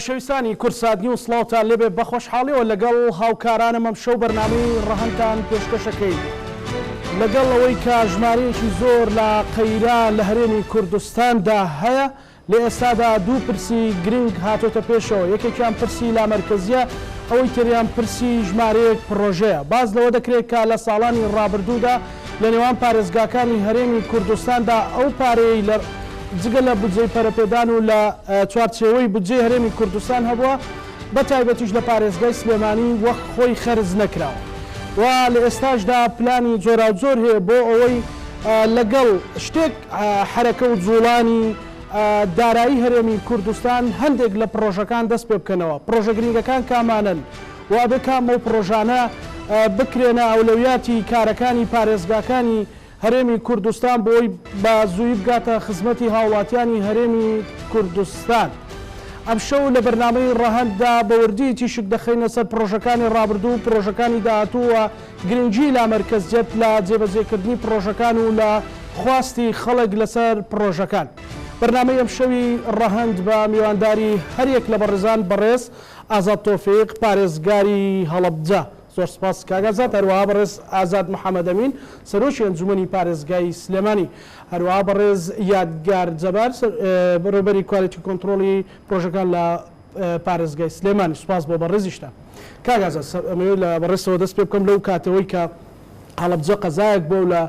خۆشەویستانی کورسات نیوز سڵاوتان لێبێ بە خۆشحاڵیەوە لەگەڵ هاوکارانم ئەم شەو بەرنامەی ڕەهەنتان پێشکەشەکەی لەگەڵ ئەوەی کە ژمارەیەکی زۆر لە قەیران لە هەرێمی کوردستاندا هەیە لە ئێستادا دوو پرسی گرنگ هاتۆتە پێشەوە یەکێکیان پرسی لامەرکەزیە ئەوەی تریان پرسی ژمارەیەک پرۆژەیە باز لەوە دەکرێت کە لە ساڵانی ڕابردوودا لە نێوان پارێزگاکانی هەرێمی کوردستاندا ئەو پارەی لە جگە لە بودجەی پەرەپێدان و لە چوارچێوەی بودجەی هەرێمی کوردستان هەبووە بە تایبەتیش لە پارێزگای سلێمانی وەک خۆی خەرج نەکراوە و لە ئێستاشدا پلانی جۆراوجۆر هەیە بۆ ئەوەی لەگەڵ شتێک حرەکە و جوڵانی دارایی هەرێمی کوردستان هەندێک لە پرۆژەکان دەست پێ بکەنەوە پرۆژە گرنگەکان کامانن و ئەبێ کام ئەو پرۆژانە بکرێنە ئەولەویاتی کارەکانی پارێزگاکانی هەرێمی کوردستان بۆی بازووی بگاتە خزمەتی هاوڵاتیانی هەرێمی کوردستان ئەم شەو لە بەرنامەی ڕەهەنددا بەوردی تیشک دەخینە سەر پرۆژەکانی ڕابردوو پرۆژەکانی داهاتووە گرنگی لامەرکەزیەت لە جێبەجێکردنی پرۆژەکان و لە خواستی خەڵک لەسەر پرۆژەکان بەرنامەی ئەم شەوی ڕەهەند بە میوانداری هەریەک لە بەڕێزان بەڕێز ئازاد تۆفیق پارێزگاری هەڵەبجە زۆر سپاس کاگازات هەروەها بەڕێز ئازاد محەممەد ئەمین سەرۆکی ئەنجومەنی پارێزگای سلێمانی هەروەها بەڕێز یادگار جەبار بەڕێوەبەری کوالیتی کۆنتڕۆڵی پرۆژەکان لە پارێزگای سلێمانی سوپاس بۆ بەڕێزیشتا کاگازات لە بەڕێزەوە دەست پێ بکەم لەو کاتەوەی کە هەڵەبجە قەزایەک بۆ لە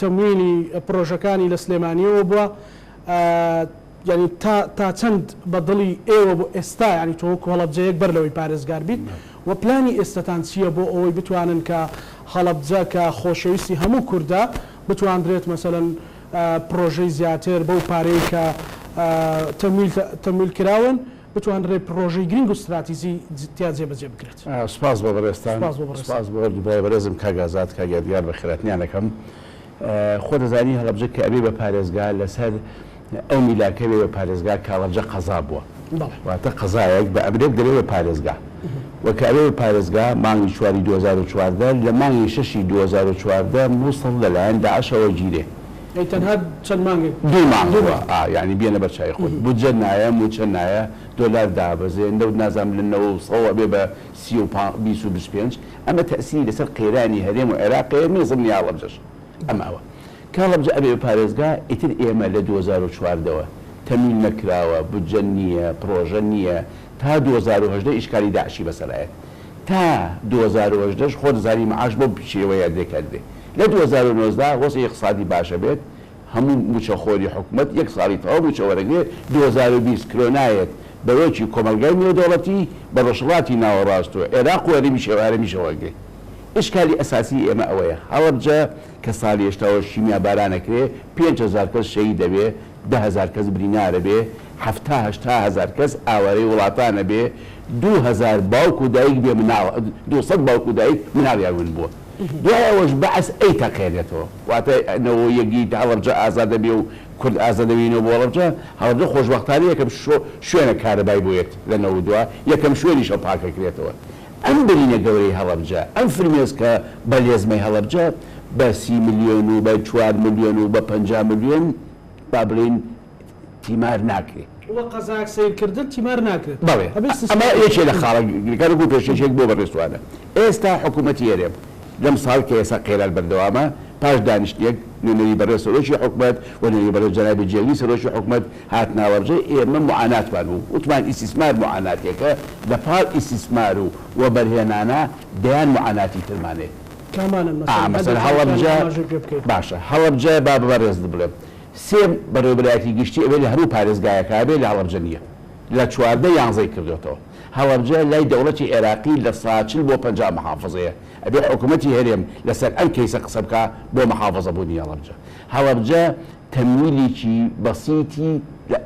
تەموینی پرۆژەکانی لە سلێمانیەوە بووە ینی تا چەند بە دڵی ئێوە بۆ ئێستا ینی تۆوەکو هەڵەبجەیەک بەر لەوەی پارێزگار بیت و پلانی ئێستاتان چییە بۆ ئەوەی بتوانن کە هەڵەبجە کە خۆشەویستی هەموو کووردا بتواندرێت مەسەلەن پرۆژەی زیاتر بەو پارەی کە تەمویل کراون بتوانرێت پرۆژەی گرنگ و استراتیژی تیا جێبەجێ بکرێت. سپاس بۆ بەڕێستان سپاس بۆ دوای بەڕێزم کاگازات کاگەدیار بە خێراتنیانەکەم خۆ دەزانی هەڵەبجە کە ئەبێ بە پارێزگا لەسەر ئەو میلاکەوێ بە پارێزگا کاڵەبجە قەزا بووە واتە قەزایەک بە ئەمرێک دەبێت بە پارێزگا وەکارێ بە پارێزگا مانگی چواری 2014 لە مانگی 6 2014 مووسڵ لەلایەن داعشەوە گیرێ تەنها چەند مانگێک دوو مانگەوە ینی بێنە بەر چای خۆت بودجە نایە موچە نایە دۆلار دابەزێن دەوت نازام لەنەوە سەوە بێ بە 25 ئەمە تەسیری لەسەر قەیرانی هەرێم و عێراقی نێزم هەڵەبجەش ئەماوە کاڵەبجە ئەبێ بە پارێزگا ئیتر ئێمە لە 2014ەوە تەمین نەکراوە بودجە نییە پرۆژە نییە تا 2010 ئیشکالی داعشی بەسەرایەت تا 2010 خۆ دەزانی معاش بۆ پشێوەیە دێکردێ لە 2019 وەسی اقتصادی باشە بێت هەموو موچەخۆری حکوومەت یەک ساڵی تەواو موچەوەرەگرێ 2020 کرۆنایەت بەرۆکی کۆمەلگای نێودەوڵەتی بە ڕۆژهەڵاتی ناوەڕاستوە عێراق و هەرێمی شێوارەمیشەوەگرێ ئشکالی ئەساسی ئێمە ئەوەیە هەڵەبجە کە ساڵی هێشتاوە شیمیا بارانەکرێ 5,000 کەس شەهید دەبێ 10,000 کەس برینارە بێ 70,000 کەس ئاوارەی وڵاتانە بێ 2,000 باوک و دایک بێ 200 باوک و دایک مناڵیان بووە دوایەوەش بەعس ئەی تەقێنێتەوە واتە نەوە یەکی هەڵەبجە ئازادە بێ و کورد ئازادەبینەوە بۆ هەڵەبجە هەڵەبجە خۆشبەختانە یەکەم شوێنە کارەبای بۆیەت لەنەوە دووە یەکەم شوێنیشە پاکەکرێتەوە ئەم برینە گەورەی هەڵەبجە ئەم فرمێز کە بە لێزمەی هەڵەبجە بە 30 ملیۆن و بە 4 ملیۆن و بە 50 ملیۆن با بڵین تیمار ناکرێت قەزاک سیرکردن تیمار ناکرێت بەڵێ ئەمە یەکێ لە خاڵەکان و پێشێک بۆ بەڕێستوانە ئێستا حکوومەتی هەرێم لەم ساڵ کە ئێستا قەیران بەردەوامە پاش دانیشتێک نوێنەری بەڕێز سەرۆکی حکوومەت و نوێنەری بەڕێز جەنابی جێلی سەرۆکی حکوومەت هات ناوەڕژێ ئێمە معاناتمان بوو وتمان ئیسیسمار معاناتێکە لە پاڵ ئیسیسمار و بەرهێنانە دەیان معاناتی ترمانێت مەسەڵەن هەڵەبجە باشە هەڵەبجە با بەڕێز بڵێم سێم بەڕێوەبەرایەتی گشتی ئەوێ لە هەموو پارێزگایەکە بێ لە هەڵەبجە نییە لە 14 یانزەی کردوێتەوە هەڵەبجە لای دەوڵەتی عێراقی لە 40 بۆ 50 محافظەیە ئەبێ حکوومەتی هەرێم لەسەر ئەم کەیسە قسە بکە بۆ محافظەبوونی هەڵەبجە تەمویلێکی بەسیتی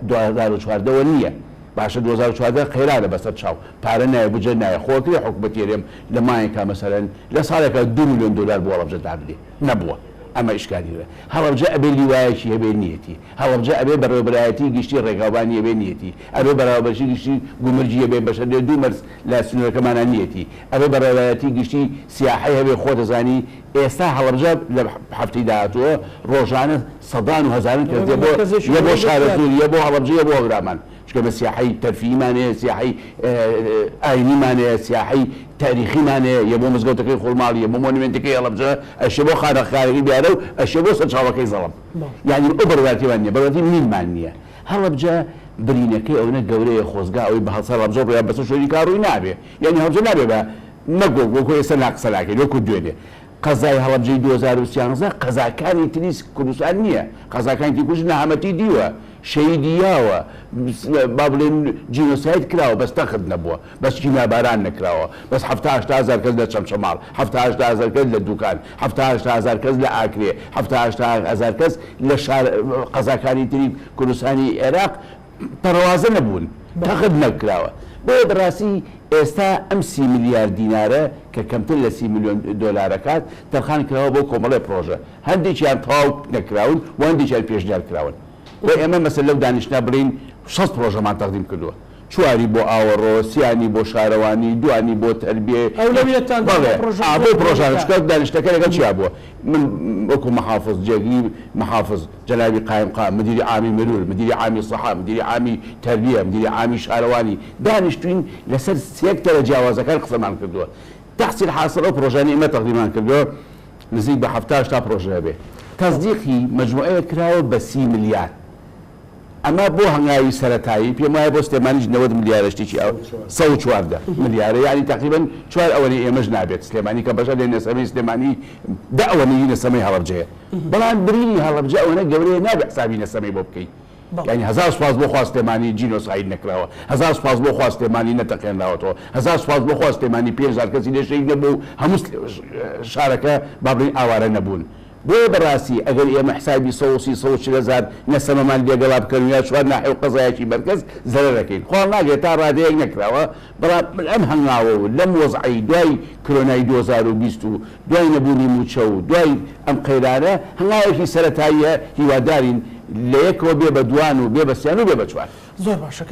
2014ەوە نییە باشە 2014 قەیرانە بەسەر چاو پارە نایە بودجە نایە خۆکرێ حکوومەتی هەرێم لە مایەکە مەسەلەن لە ساڵێکە 2 ملیۆن دلار بۆ هەڵەبجە دابدێ نەبووە ئەمە ئیشکالیرە هەڵەبجە ئەبێ لیوایەکی هەبێ نیەتی هەڵەبجە ئەبێ بەڕێوەبەرایەتی گشتی ڕێگاوبانی هەبێ نیەتی ئەبێ بەراوردبەشی گشتی گومرجی هەبێ بەشە 2 مەرز لە سنوورەکەمانە نیەتی ئەبێ بەڕێوەبەرایەتی گشتی سیاحی هەبێ خۆ دەزانی ئێستا هەڵەبجە لە هەفتەی داهاتووە ڕۆژانە سەدان و هەزاران کردێ بۆ شارەزور یە بۆ هەڵەبجە یە بۆ هەورامان چکە بە سیاحی تەرفیمانەیە سیاحی ئاینیمانەیە سیاحی تاریخیمانەیە یە بۆ مزگەوتەکەی خۆڵماڵی یە بۆ مۆنیمنتەکەی هەڵەبجە ئەشێ بۆ خانەخایەکی بیارە و ئەشێ بۆ سەرچاوەکەی زەڵم یعنی ئەو بەڕێوەتیوان نییە بەڕێوەتی میلمان نییە هەڵەبجە برینەکەی ئەوەنە گەورەیە خۆزگا ئەوەی بە هەڵسە هەڵەبجە ڕێیان بەسەر شوێنی کاڕووی نابێ یعنی هەڵبجە نابێ بە مەگۆ وەکو ئێستا ناقسەلاکەی وەکو دوێنێ قەزای هەڵەبجەی 2013 قەزاکانی تریس کوردستان نییە قەزاکانی تری کوردستان نەهامەتی دیوە شەیدیاوە با بڵێن جینۆساید کراوە بەس تەخت نەبووە بەس کیماباران نەکراوە بەس 700,000 کەس لە چەمچەماڵ 700,000 کەس لە دوکان 700,000 کەس لە ئاکرێ 700,000 کەس لە قەزاکانی تری کوردستانی عێراق پەڕەوازە نەبوون تەخت نەکراوە بۆ بەڕاستی ئێستا ئەم 30 میلیارد دینارە کە کەمتر لە 30 میلیۆن دۆلارەکات تەرخان کراوە بۆ کۆمەڵی پرۆژە هەندێکیان تەواو نەکراون و هەندێکیان پێشنیار کراون و ئێمە مەسەل لەو دانیشتنا بڵین 6 پرۆژەمان تەقدیم کردووە چواری بۆ ئاوەڕۆ سیانی بۆ شارەوانی دوانی بۆ تەربیە بۆ پرۆژانچکە دانیشتەکە لەگەڵ چیا بووە من وەکو مەحافظ جێگی مەحافظ جەنابی قایمقام مدیری عامی مرور مدیری عامی سەحا مدیری عامی تەربیە مدیری عامی شارەوانی دانیشتوین لەسەر سێکتەرە جیاوازەکان قسەمان کردووە تەحسیل حاصل ئەو پرۆژانەی ئێمە تەقدیمان کردووە نزیک بە 70 تا پرۆژە بێ تەزدیقی مەجموعەیە کراوە بە 30 میلیارد ئەمە بۆ هەنگاوی سەرەتایی پێم وایە بۆ سلێمانیش 90 میلیارە شتێکی 114 میلیارە یعنی تقریبا چوار ئەوەی ئێمەش نابێت سلێمانی کە بەشە لە نەسەمەی سلێمانی دا ئەوەی نەسەمەی هەڵەبجەیە بەڵام برینی هەڵەبجە ئەوەنە گەورەیە نابێت حسابی نەسەمەی بۆ بکەیت یعنی 1000 سوپاس بۆ خوا سلێمانی جینۆساید نەکراوە 1000 سوپاس بۆ خوا سلێمانی نەتەقێنراوەتەوە 1000 سوپاس بۆ خوا سلێمانی 5000 کەسی لێشەی نەبوو هەموو شارەکە با بڵین ئاوارە نەبوون بۆ بەڕاستی ئەگەر ئێمە حسابی 130,000 نەسەمەمان لێگەڵا بکەن یا چوار ناحێ و قەزایەکی مەرکەز زەرەرەکەین خۆڵ ناگێت تا ڕادەیەک نەکراوە بەڵام ئەم هەنگاوە و لەم وەزعی دوای کۆرۆنای 2020 و دوای نەبوونی موچە و دوای ئەم قەیرانە هەنگاوێکی سەرەتاییە هیوادارین لە یەکەوە بێ بە دوان و بێ بە سیان و بێ بە چوار زۆر باشە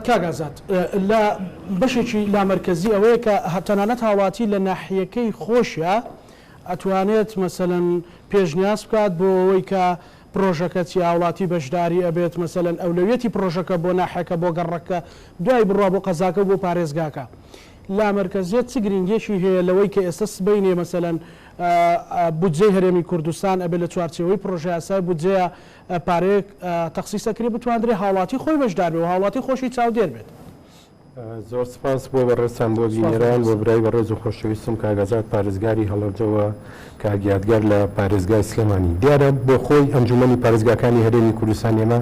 کاگازات لە بەشێکی لامەرکەزی ئەوەیە کە تەنانەت هاواتی لە ناحیەکەی خۆشیە ئەتوانێت مەسەلەن پێشنیاز بکات بۆ ئەوەی کە پرۆژەکە هاوڵاتی بەشداری ئەبێت مەسەلەن ئەولەویەتی پرۆژەکە بۆ ناحەکە بۆ گەڕەکە دوای بڕوا بۆ قەزاکە بۆ پارێزگاکە لامەرکەزیەت چ گرنگێکی هەیە لەوەی کە ئێستا سبەینێ مەسەلەن بودجەی هەرێمی کوردستان ئەبێت لە چوارچێوەی پرۆژە یاسای بودجەیە پارەیەک تەخسیسەکری بتواندرێ هاوڵاتی خۆی بەشدار بێ و هاوڵاتی خۆشی چاودێر بێت زۆر سپاس بۆ بەڕێستان بۆ بینێران بۆ برای بەڕێز و خۆشەویستم کاگازات پارێزگاری هەڵەبجەوە کاگیادگەر لە پارێزگای سلێمانی دیارە بۆ خۆی ئەنجومەنی پارێزگاکانی هەرێمی کوردستان ئێمە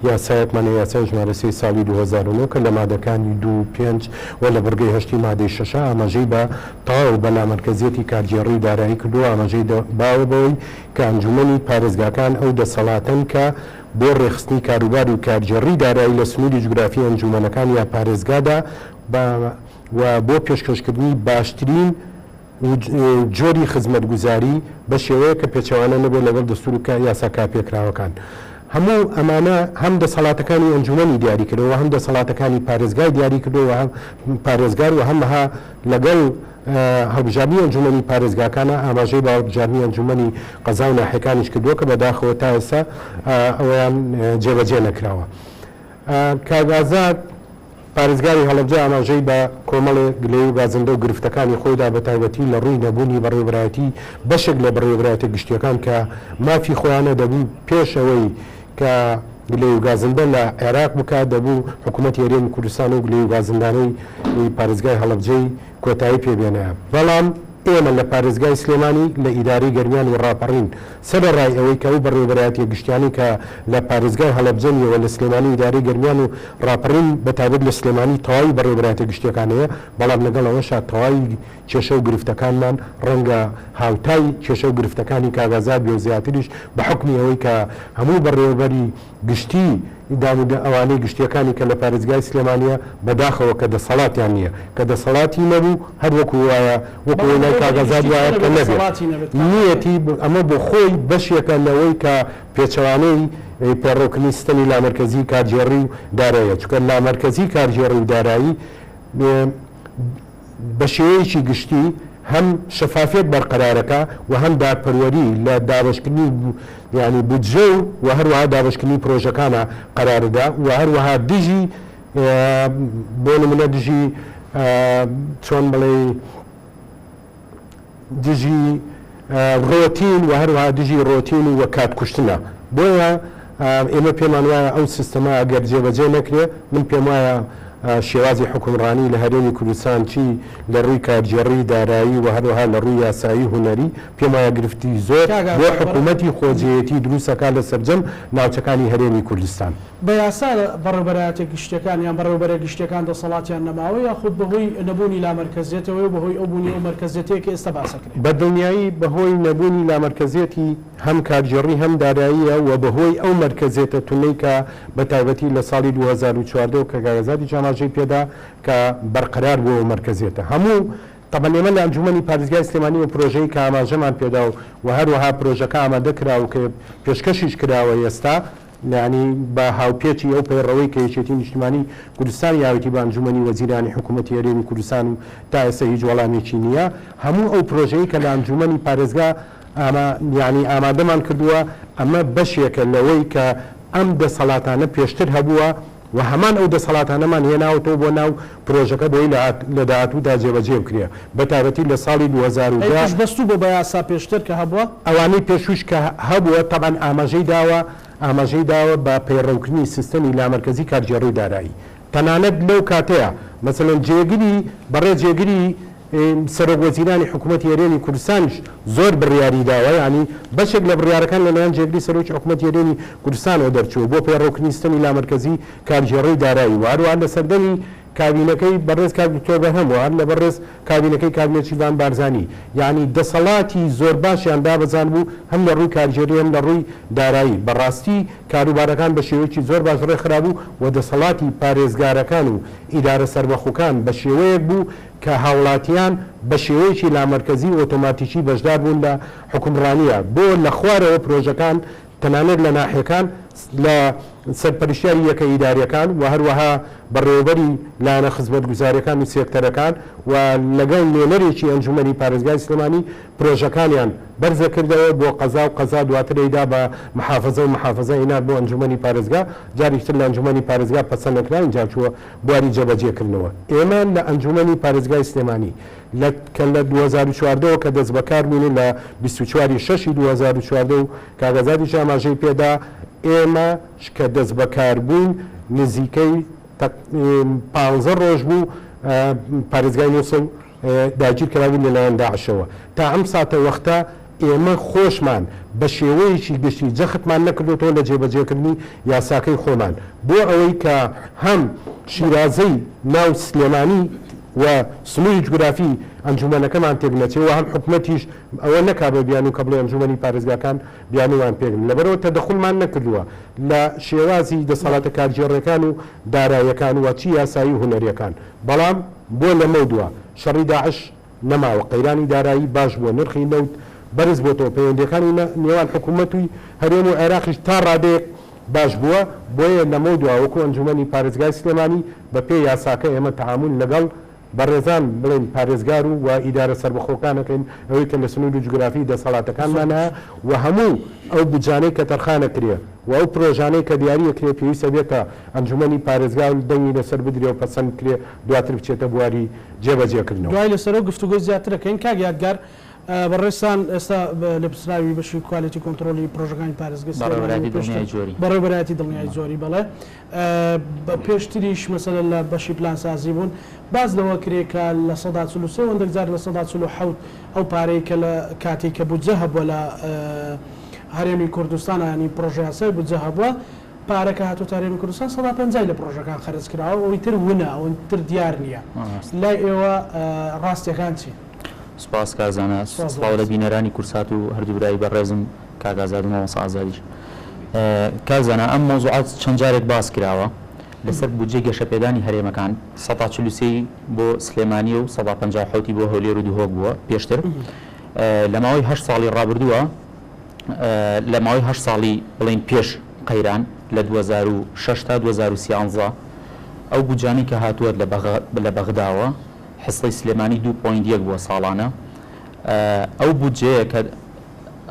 یاسایەتمانە یاسای ژمارە 3 ساڵی 2009 کە لە مادەکانی 2.5 و لە بڕگەی 8 مادەی 6 ئاماژەی بە تەواو بە لامەرکەزیەتی کارگێڕی دارایی کردووە ئاماژەی باوە بەوەی کە ئەنجومەنی پارێزگاکان ئەو دەسەڵاتن کە بۆ ڕێخستنی کاروبار و کارگێڕی دارایی لە سنووری جوگرافی ئەنجومەنەکان یا پارێزگادا و بۆ پێشکەشکردنی باشترین جۆری خزمەتگوزاری بە شێوەیە کە پێچەوانە نەبێت لەگەڵ دەستور و یاسا کاپێکراوەکان هەموو ئەمانە هەم دەسەڵاتەکانی ئەنجومەنی دیاری کردەوە هەم دەسەڵاتەکانی پارێزگای دیاری کردەوە هەم پارێزگار و هەمها لەگەڵ هەڵبژارنی ئەنجومەنی پارێزگاکانە ئاماژەی بە هەڵبژارنی ئەنجومەنی قەزا و ناحیەکانیش کردووە کە بەداخەوە تا ئێستا ئەویان جێبەجێ نەکراوە کاگازات پارێزگاری هەڵەبجە ئاماژەی بە کۆمەڵێ گلەی و گازندە و گرفتەکانی خۆیدا بە تایبەتی لە ڕووی نەبوونی بەڕێوەبرایەتی بەشێک لە بەڕێوەبرایەتە گشتیەکان کە مافی خۆیانە دەبوو پێشەوەی کە گلەی و گازندە لە عێراق بکات دەبوو حکوومەتی هەرێمی کوردستان و گلەی و گازندانەی پارێزگای هەڵەبجەی کۆتایی پێبێنە بەڵام ئێمە لە پارێزگای سلێمانی لە ئیداری گەرمیان و ڕاپەڕین سەرڕای ئەوەی کە ئەو بەڕێوەبرایەتیە گشتیانی کە لە پارێزگای هەڵەبجەنیەوە لە سلێمانی ئیداری گەرمیان و ڕاپەڕین بەتابەت لە سلێمانی تەواوی بەڕێوەبرایەتە گشتیەکانەیە بەڵام لەگەڵ ئەوەشا تەواوی کێشە و گرفتەکانمان ڕەنگە هاوتای کێشە و گرفتەکانی کاگازات بێ و زیاتریش بە حکمی ئەوەی کە هەموو بەڕێوەبەری گشتی ئەوانەی گشتیەکانی کە لە پارێزگای سلێمانیە بەداخەوە کە دەسەڵاتیان نییە کە دەسەڵاتی نەبوو هەر وەکو وایە وەکو لای کاگازات وایە کە نەبێت نیەتی ئەمە بۆ خۆی بەشێکە لەوەی کە پێچەوانەی پێڕۆکردنی سیستەمی لامەرکەزی کارگێڕی و داراییە چونکە لامەرکەزی کارگێڕی و دارایی بە شێوەیەکی گشتی هەم شەفافیت بەرقەرارەکە و هەم دادپەروەری لە دابەشکردنی ینی بودجە و هەروەها دابەشکردنی پرۆژەکانە قەرارەدا و هەروەها دژی بۆ نمونە دژی چۆن بڵێ دژی ڕۆتین و هەروەها دژی ڕۆتین و کاتکوشتنە بۆیە ئێمە پێمان وایە ئەو سیستەمە ئەگەر جێبەجێ نەکرێ من پێم وایە شێوازی حکومڕانی لە هەرێمی کوردستان چی لە ڕووی کارژێڕی دارایی و هەروەها لە ڕووی یاسایی هوەری پێم وایە گرفتی زۆر بۆ حکوومەتی خۆجێتی دروستەکە لە سەرجەم ناوچەکانی هەرێمی کوردستان بە یاسا بەڕێوەبەرایەتی گشتەکان یان بەڕێوەبەرە گشتەکان دەسەڵاتیان نەماوە یاخود بەهۆی نەبوونی لامەرکەزیێتەوە بەهۆی ئەو بوونی ئەو مەرکەزیێتەیە کە ئێستا باسەکرێت بە دڵنیایی بەهۆی نەبوونی لامەرکەزیێتی هەم کارژێڕی هەم داراییە و بەهۆی ئەو مەرکەزیێتە تونەی کە بە تایبەتی لە ساڵی 2014 کە گاگەزاتی جاماژەی پێدا کە بەرقەرار بووە مەرکەزیێتە هەموو طبعا ئێمە لە ئەنجومەنی پارێزگای سلێمانی و پرۆژەی کە ئاماژەمان پێدا و هەروەها پرۆژەکە ئامادە کراوە کە پێشکەشیش کراوە ئێستا یعنی بە هاوپێچی ئەو پەیڕەوەی کە یەکێتی نیشتیمانی کوردستان یاوەتی بە ئەنجومەنی وەزیرانی حکوومەتی هەرێمی کوردستان و تا ئێستا هیچ وەڵامێکی نییە هەموو ئەو پرۆژەی کە لە ئەنجومەنی پارێزگا یعنی ئامادەمان کردووە ئەمە بەشێکە لەوەی کە ئەم دەسەڵاتانە پێشتر هەبووە و هەمان ئەو دەسەڵاتانەمان هێناوەتەوە بۆ ناو پرۆژەکە بۆی لە داهاتوودا جێبەجێ بکرێ بە تایبەتی لە ساڵی 2010 بەستوو بۆ بە یاسا پێشتر کە هەبووە ئەوانەی پێشوش کە هەبووە تەبەن ئاماژەی داوە بە پەیڕەوکردنی سیستەمی لامەرکەزی کارژێڕی دارایی تەنانەت لەو کاتەیە مەسەڵەن جێگیری بەڕێ جێگیری سەرۆکوەزیرانی حکوومەتی هەرێمی کوردستانش زۆر بڕیاری داوە ینی بەشێک لە بڕیارەکان لەلایەن جێگیری سەرۆکی حکوومەتی هەرێمی کوردستانەوە دەرچووە بۆ پەیڕەوکردنی سیستەمی لامەرکەزی کارژێڕی دارایی و هەروەها لە سەردەمی کابینەکەی بەڕێز کاردکتۆر بەهەم و هەر لە بەڕێز کابینەکەی کابینێتی دان بارزانی یعنی دەسەڵاتی زۆر باشیان دابەزان بوو هەم لە ڕووی کارژێری هەم لە ڕووی دارایی بەڕاستی کاروبارەکان بە شێوەیەکی زۆر باش ڕێکخرابوو و دەسەڵاتی پارێزگارەکان و ئیدارە سەربەخوکان بە شێوەیەک بوو کە هاوڵاتیان بە شێوەیەکی لامەرکەزی ئۆتۆماتیکی بەشدار بوون لە حکومڕانیە بۆ لە خوارەوە پرۆژەکان تەنانەت لە ناحیەکان لە سەرپەرشتیاری یەکە ئیداریەکان و هەروەها بەڕێوەبەری لایەنە خزمەتگوزاریەکان و سێکتەرەکان و لەگەڵ نوێنەرێکی ئەنجومەنی پارێزگای سلێمانی پرۆژەکانیان بەرزە کردەوە بۆ قەزا و قەزا دواترەیدا بە محافەزە و محافەزە هێنات بۆ ئەنجومەنی پارێزگا جارێکتر لە ئەنجومەنی پارێزگا پەسەند نەکراین جا چووە بواری جێبەجێکردنەوە ئێمە لە ئەنجومەنی پارێزگای سلێمانی کە لە 2014 کە دەست بەکار بوون لە 24 6 2014 و کاگەزاتی ئاماژەی پێدا ئێمە کە دەست بەکار بوون نزیکەی 15 ڕۆژ بوو پارێزگای نووسڵ داگیر کراوی لەلایەن داعشەوە تا ئەم ساتە وەختە ئێمە خۆشمان بە شێوەیەکی گشتی جەختمان نەکردوەوە لە جێبەجێکردنی یاساکەی خۆمان بۆ ئەوەی کە هەم شیرازەی ناو سلێمانی و سنووری جوگرافی ئەنجومەنەکەمان تێک نەچێت و هەم حکوومەتیش ئەوە نەکا بە بیان و کە بڵێ ئەنجومەنی پارێزگاکان بیانوان پێگن لەبەرەوە تەدەخولمان نەکردووە لە شێوازی دەسەڵاتە کارژێڕەکان و داراییەکان و چی یاسایی و هونەریەکان بەڵام بۆ لەمە دووە شەڕی داعش نەماوە قەیرانی دارایی باش بووە نرخی نەوت بەرز بۆتەوە پەیوەندیەکانی نێوان حکوومەت و هەرێم و عێراقیش تا ڕادەیەک باش بووە بۆیە لەمە دووە وەکو ئەنجومەنی پارێزگای سلێمانی بە پێ یاساکە ئێمە تەعامل لەگەڵ بەڕێزان بڵێن پارێزگار و ئیدارە سەربەخۆکانەکەین ئەوەی کە لە سنووری جوگرافی دەسەڵاتەکانمانە و هەموو ئەو بجانەی کە تەرخانە کرێ و ئەو پرۆژانەی کە دیاریە کرێ پێویستە بێتە ئەنجومەنی پارێزگا و دەنگی لەسەر بدرێ و پەسەند کرێ دواتر بچێتە بواری جێبەجێکردنەوە دوای لەسەر گفتوگۆی زیاترەکەین کاک یادگار بەڕێستان ئێستا لە پسراوی بەشی کوالیتی کۆنتترۆلی پرۆژەکانی پارێزگا بەڕێوەبەرایەتی دڵنیای زۆری بەڵێ پێشتریش مەسەلە لە بەشی پلانسازی بوون باز لەوە کرێکە لە 1940 وەندەگزار لە 1970 ئەو پارەی کە لە کاتێک کە بودجە هەبووە لە هەرێمی کوردستان ینی پرۆژە یاسای بودجە هەبووە پارەکە هاتووە هەرێمی کوردستان 150 لە پرۆژەکان خەرج کراوە ئەوی تر وونە ئەوتر دیار نییە لای ئێوە ڕاستیەکان چی؟ سپاس کازانە سڵاو لە بینەرانی کورسات و هەردوو برایی بەڕێزم کاگازاد و مامۆستا ئازادیش کازانە ئەم مۆزوعات چەند جارێک باس کراوە لەسەر بودجێ گەشەپێدانی هەرێمەکان 143 بۆ سلێمانی و 157 بۆ هەولێر و دوهۆک بووە پێشتر لە ماوەی 8 ساڵی ڕابردووە لە ماوەی 8 ساڵی بڵێن پێش قەیران لە 2006 تا 2013 ئەو بودجانەی کە هاتووە لە بەغداوە حسڵی سلێمانی 2.1 بووە ساڵانە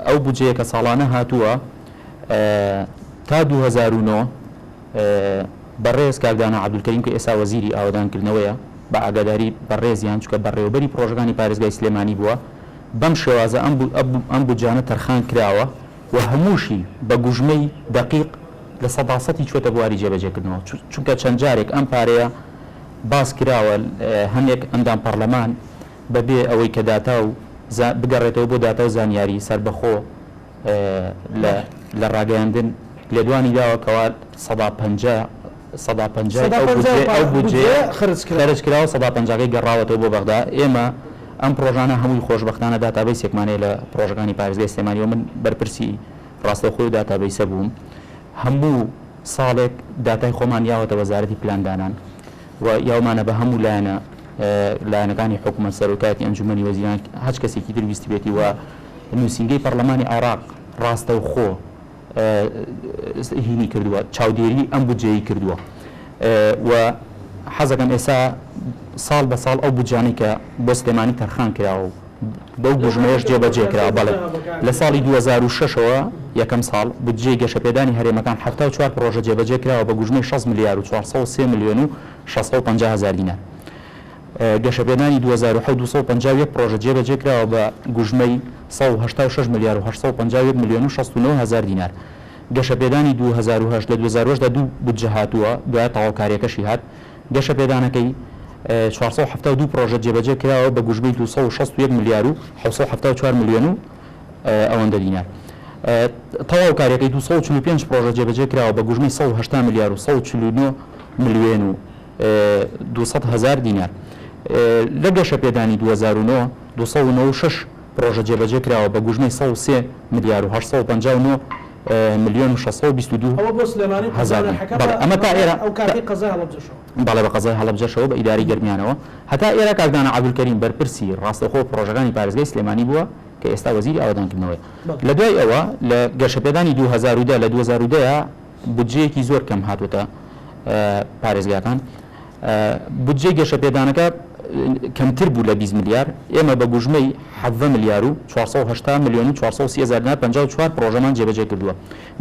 ئەو بودجەیە کە ساڵانە هاتووە تا 2009 بەڕێز کاکدانا عەبدولکەریم کە ئێستا وەزیری ئاوەدانکردنەوەیە بە ئاگاداری بەڕێزیان چکە بەڕێوەبەری پرۆژەکانی پارێزگای سلێمانی بووە بەم شێوازە ئەم بودجانە تەرخان کراوە و هەمووشی بە گوژمەی دقیق لە سەداسەتی چۆتە بواری جێبەجێکردنەوە چونکە چەند جارێک ئەم پارەیە باس کراوە هەندێک ئەندام پەرلەمان بەبێ ئەوەی کە داتا و بگەڕێتەوە بۆ داتا و زانیاری سربەخۆ لە ڕاگەیاندن لێدوانی داوەکەوە 150 ئەو بودجێ خرج کراوە 150 گەڕاوەتەوە بۆ بەغدا ئێمە ئەم پرۆژانە هەمووی خۆشبەختانە داتابەیسێکمانەیە لە پرۆژەکانی پارێزگای سلێمانیەوە من بەرپرسی ڕاستەوخۆی و داتابەیسە بووم هەموو ساڵێک داتای خۆمان یاوەتە وەزارەتی پلاندانان و یاومانە بە هەموو لایەنەکانی حکومەت سەرۆکایەتی ئەنجومەنی وەزیران هەچ کەسێکی تر ویستی بێتی و نووسینگەی پەرلەمانی عێراق ڕاستەوخۆ هینی کردووە چاودێری ئەم بودجەیە کردووە و حەزەکەم ئێستا ساڵ بە ساڵ ئەو بودجانەی کە بۆ سلێمانی تەرخان کراوە بەو بژمەیەش جێبەجێکراوە بەڵێ لە ساڵی 2006ەوە یەکەم ساڵ بودجێی گەشەپێدانی هەرێمەکان 74 پرۆژە جێبەجێکراوە بە گوژمەی 6 ملیار و 403 میلیۆن و 650 هزار دینار گەشەپێدانی 2007 251 پرۆژە جێبەجێکراوە بە گوژمەی 186 ملیار و 851 میلیۆن و 69 هزار دینار گەشەپێدانی 2008 لە 2010 دوو بودجە هاتووە دوای تەواوکاریەکەشی هات گەشەپێدانەکەی 472 پرۆژە جێبەجێ کراوە بە گوژمەی 261 ملیار و 774 میلیۆن و ئەوەندە دینار تەواو کارەکەی 245 پرۆژە جێبەجێ کراوە بە گوژمەی 180 ملیار و 149 میلیۆن و 200 هزار دینار لە گەشەپێدانی 2009 296 پرۆژە جێبەجێ کراوە بە گوژمەی 103 ملیار و 859 میلیۆن و 622 هزار ئەمە تا ئێرە ئەو کاتی قەزای هەڵبجەشەوە بەڵێ بە قەزای هەڵبجەشەوە بە ئیداری گەرمیانەوە هەتا ئێرە کاکدانا عەبدولکەریم بەرپرسی ڕاستەوخۆ پرۆژەکانی پارێزگای سلێمانی بووە کە ئێستا وەزیری ئاوەدانکردنەوەی لە دوای ئەوە لە گەشەپێدانی 2010 لە 2010 بودجەیەکی زۆر کەم هاتووەتە پارێزگاکان بودجەی گەشەپێدانەکە کەمتر بوو لە 20 ملیار ئێمە بە گوژمەی 7 ملیار و 480 میلیۆن و 430 هزار دینار 54 پرۆژەمان جێبەجێ کردووە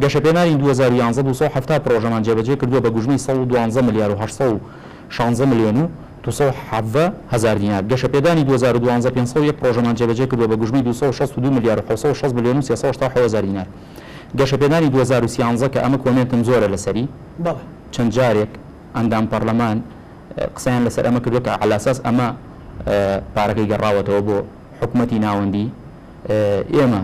گەشەپێدانی 2011 270 پرۆژەمان جێبەجێ کردووە بە گوژمەی 112 ملیار و 816 میلیۆن و 270 هزار دینار گەشەپێدانی 2012 501 پرۆژەمان جێبەجێ کردووە بە گوژمەی 262 ملیار و 760 میلیۆن و 370 هزار دینار گەشەپێدانی 2013 کە ئەمە کۆمنتم زۆرە لەسەری چەند جارێک ئەندام پەرلەمان قسەیان لەسەر ئەمە کردووە کە عەلە ئەساس ئەمە پارەکەی گەڕاوەتەوە بۆ حکومەتی ناوەندی ئێمە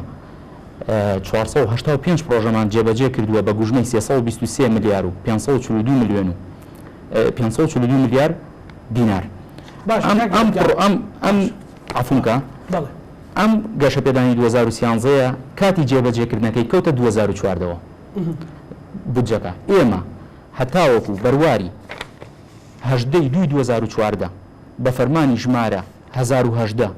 485 پرۆژەمان جێبەجێ کردووە بە گوژمەی 323 ملیار و 542 میلیۆن و 542 میلیار دینار ئەم عەفوونکە ئەم گەشەپێدانی 2013 کاتی جێبەجێکردنەکەی کەوتە 2014ەوە بودجەکە ئێمە هەتاوەکو بەرواری 2014 بە فەرمانی ژمارە 1018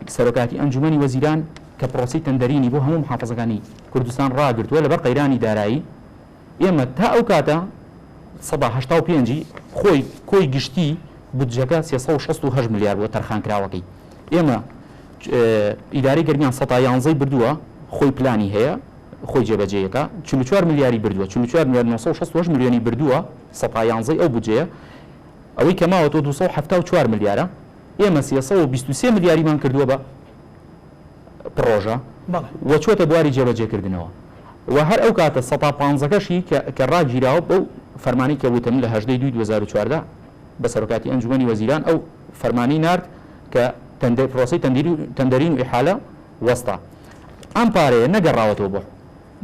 سەرۆکاتی ئەنجومەنی وەزیران کە پرۆسی تەندەرینی بۆ هەموو محافەزەکانی کوردستان ڕاگرتووە لەبەر قەیرانی دارایی ئێمە تا ئەو کاتە 185 کۆی گشتی بودجەکە 368 ملیار بۆ تەرخانکراوەکەی ئێمە ئیداری گەرمیان 111 بردووە خۆی پلانی هەیە خۆی جێبەجێیەکە 44 ملیاری بردووە 44 ملیار 968 میلیۆنی بردووە 111 ئەو بودجەیە ئەوەی کە ماوەتەوە 274 ملیارە ئێمە 323 ملیاریمان کردووە بە پرۆژە و چۆتە بواری جێبەجێکردنەوە و هەر ئەو کاتە 115کەشی کە ڕاگیراوە بەو فەرمانی کە وتم لە 2014 بە سەرۆکاتی ئەنجومەنی وەزیران ئەو فەرمانی نارد کە پرۆسی تەندەرین و ئیحالە وەستا ئەم پارەیە نەگەڕاوەتەوە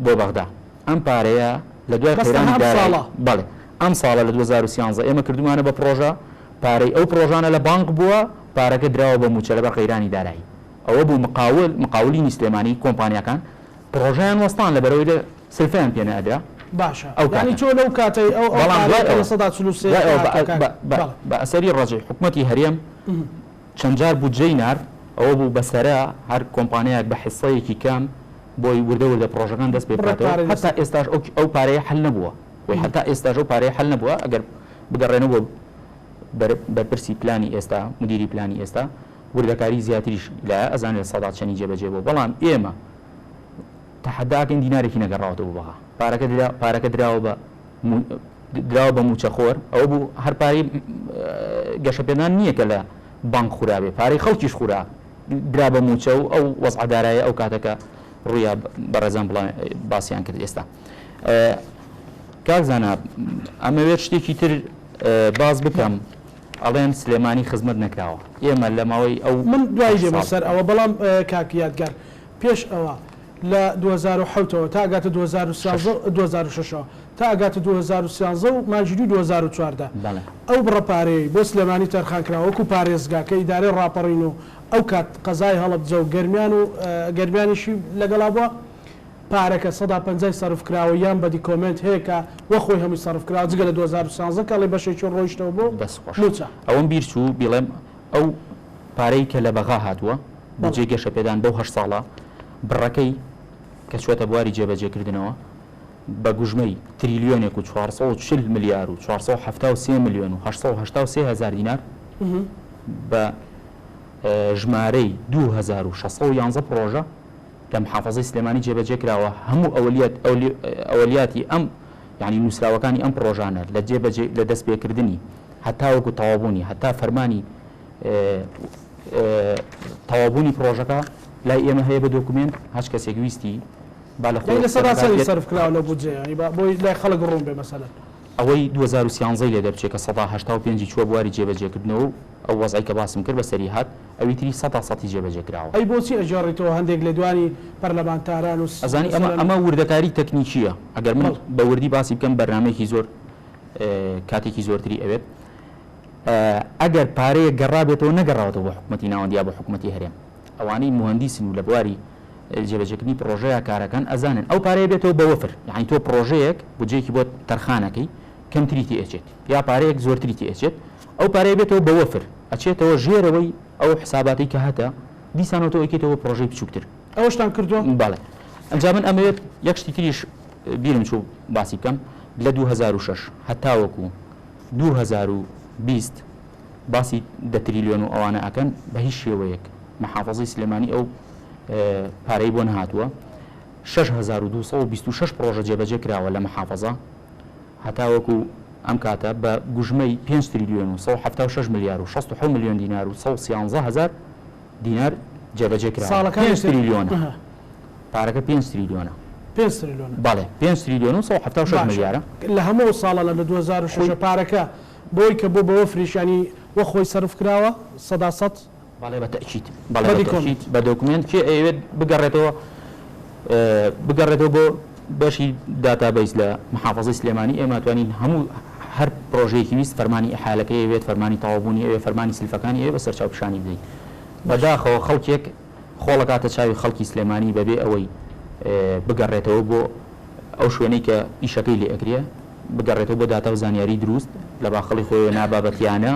بۆ بەغدا ئەم پارەیە لە دوای قەیرانی دارایی بەڵێ ئەم ساڵە لە 2013 ئێمە کردومانە بە پرۆژە پارەی ئەو پرۆژانە لە بانک بووە پارەکە دراوە بە موچە لەبەر قەیرانی دارایی ئەوە بوو مقاولینی سلێمانی کۆمپانیەکان پرۆژیان وەستان لەبەرەوەی لە سلفیان پێ نەدرا باشە ئەوکانی چۆ لەو کاتەی ئەو بە ئەسەری ڕەجەی حکومەتی هەرێم چەند جار بودجەی نارد ئەوە بوو بەسەرا هەر کۆمپانیایەک بە حیسەیەکی کام بۆی وردە پرۆژەکان دەست پێ بکاتەوە هەتا ئێستاش ئەو پارەیە حل نەبووە وی هەتا ئێستاش ئەو پارەیە حل نەبووە ئەگەر بگەڕێنەوە بەرپرسی پلانی ئێستا مدیری پلانی ئێستا وردەکاری زیاتریش لایە ئەزانێت سەدات چەندی جێبەجێ بوو بەڵام ئێمە تەحەداکەین دینارێکی نەگەڕاوەتەوە بەها پارەکە دراوە بە دراوە بە موچەخۆر ئەو بوو هەر پارەی گەشەپێدان نییە کە لە بانک خورابێ پارەی خەڵکیش خورا درا بە موچە و ئەو وەزعدارایە ئەو کاتەکە ڕوویە بەڕێزان باسییان کرد ئێستا کاکزانە ئەمەوێت شتێکی تر باز بکەم ئەڵێن سلێمانی خزمەت نەکراوە ئێمە لە ماوەی ئەو من دوای دێمە سەر ئەوە بەڵام کاکیادگەر پێش ئەوە لە 2010ەوە تا ئەگاتە 2006 تا ئەگاتە 2013 و ماجوری 2014 ئەو بڕەپارەی بۆ سلێمانی تەرخانکراوە وەکو پارێزگاکە ئیدارەی ڕاپەڕین و ئەو کات قەزای هەڵەبجە و گەرمیانیشی لەگەڵا بووە پارەکە 150 سەرفکراوە یان بەدی کۆمنت هەیە کە وە خۆی هەمووی سەرفکراوە جگە لە 2013 کاڵی بەشێکی ڕۆیشتەوە بۆ موچە ئەوەم بیر چوو بڵێم ئەو پارەی کە لە بەغا هاتووە بۆ جێ گەشەپێدان بەو 8 ساڵە بڕەکەی کە چوەتە بواری جێبەجێکردنەوە بە گوژمەی تریلیۆنێک و 440 ملیار و 473 میلیۆن و 883 هزار دینار بە ژمارەی 2611 پرۆژە لە محافظەی سلێمانی جێبەجێ کراوە هەموو ئەولیاتی ئەم یعنی نووسراوەکانی ئەم پرۆژانە لە دەست پێکردنی هەتا وەکو تەواوبوونی هەتا فەرمانی تەواوبوونی پرۆژەکە لای ئێمە هەیە بە دۆکومنت هەچ کەسێک ویستی با لە خۆی سەراسەری سەرفکراوە لە بودجێ بۆی لای خەڵک ڕوون بێ مەسەلەن ئەوەی 2013 لێ دەرچێت کە 185 چوە بواری جێبەجێکردنەوە ئەو وەزای کە باسم کرد بە سەری هات ئەوی تری 100% جێبەجێکراوە ئەی بۆچی ئەجارڕیتەوە هەندێک لە دوانی پەرلەمانتاران و ئەزانی ئەمە وردەکاری تەکنیکیە ئەگەر من بە وردی باسی بکەم بەرنامەیەکی زۆر کاتێکی زۆرتری ئەوێت ئەگەر پارەیە گەڕابێتەوە نەگەڕاوەتەوە بۆ حکومەتی ناوەندیا بۆ حکومەتی هەرێم ئەوانەی مهندسین و لە بواری جێبەجێکردنی پرۆژەیە کارەکان ئەزانن ئەو پارەیە بێتەوە بە وەفر یعنی تۆ پرۆژەیەک بودجێکی بۆ تەرخانەکەی کەمتریتی ئەچێت یا پارەیەک زۆرتریتی ئەچێت ئەو پارەیە بێتەوە بە وەفر ئەچێتەوە ژێرەوەی ئەو حساباتی کە هەتا دیسانەوە ئەکێتەوە پرۆژەی بچووکتر ئەوشتان کردووە باڵێ ئەنجا من ئەمەوێت یەک شتی تریش بیرم چوو باسی بکەم لە 2006 هەتا وەکو 2020 باسی 10 تریلیۆن و ئەوانە ئەکەن بە هیچ شێوەیەک محافظەی سلێمانی ئەو پارەی بۆ نهاتووە 6226 پرۆژە جێبەجێ کراوە لە محافظە هەتا وەکو ئەم کاتە بە گوژمەی 5 تریلیۆن و 176 میلیار و 67 میلیۆن دینار و 113 هزار دینار جێبەجێ کراوە 5 تریلیۆنە پارەکە 5 تریلیۆنە 5 تریلیۆن بەڵێ 5 تریلیۆن و 176 میلیارە لە هەموو ساڵە لە 2006 پارەکە بۆی کە بۆ بەوە فریشانی وە خۆی سەرف کراوە 100 باڵێ بە تەکید بە دۆکومنت کێ ئەوێت بگەڕێتەوە بۆ بەشی داتابیس لە محافظەی سلێمانی ئێمە توانین هەموو هەر پرۆژەیەکی ویست فەرمانی ئەحالەکەی ئەوێت فەرمانی تەواوبوونی ئەوێ فەرمانی سلفەکانی ئەوێ بەسەر چاوپشانی بدەیت بەداخەوە خەڵکێک خۆڵەکاتە چاوی خەڵکی سلێمانی بەبێ ئەوەی بگەڕێتەوە بۆ ئەو شوێنەی کە ئیشەکەی لێ ئەکرێ بگەڕێتەوە بۆ داتا و زانیاری دروست لە باخەڵی خۆی نابابەتیانە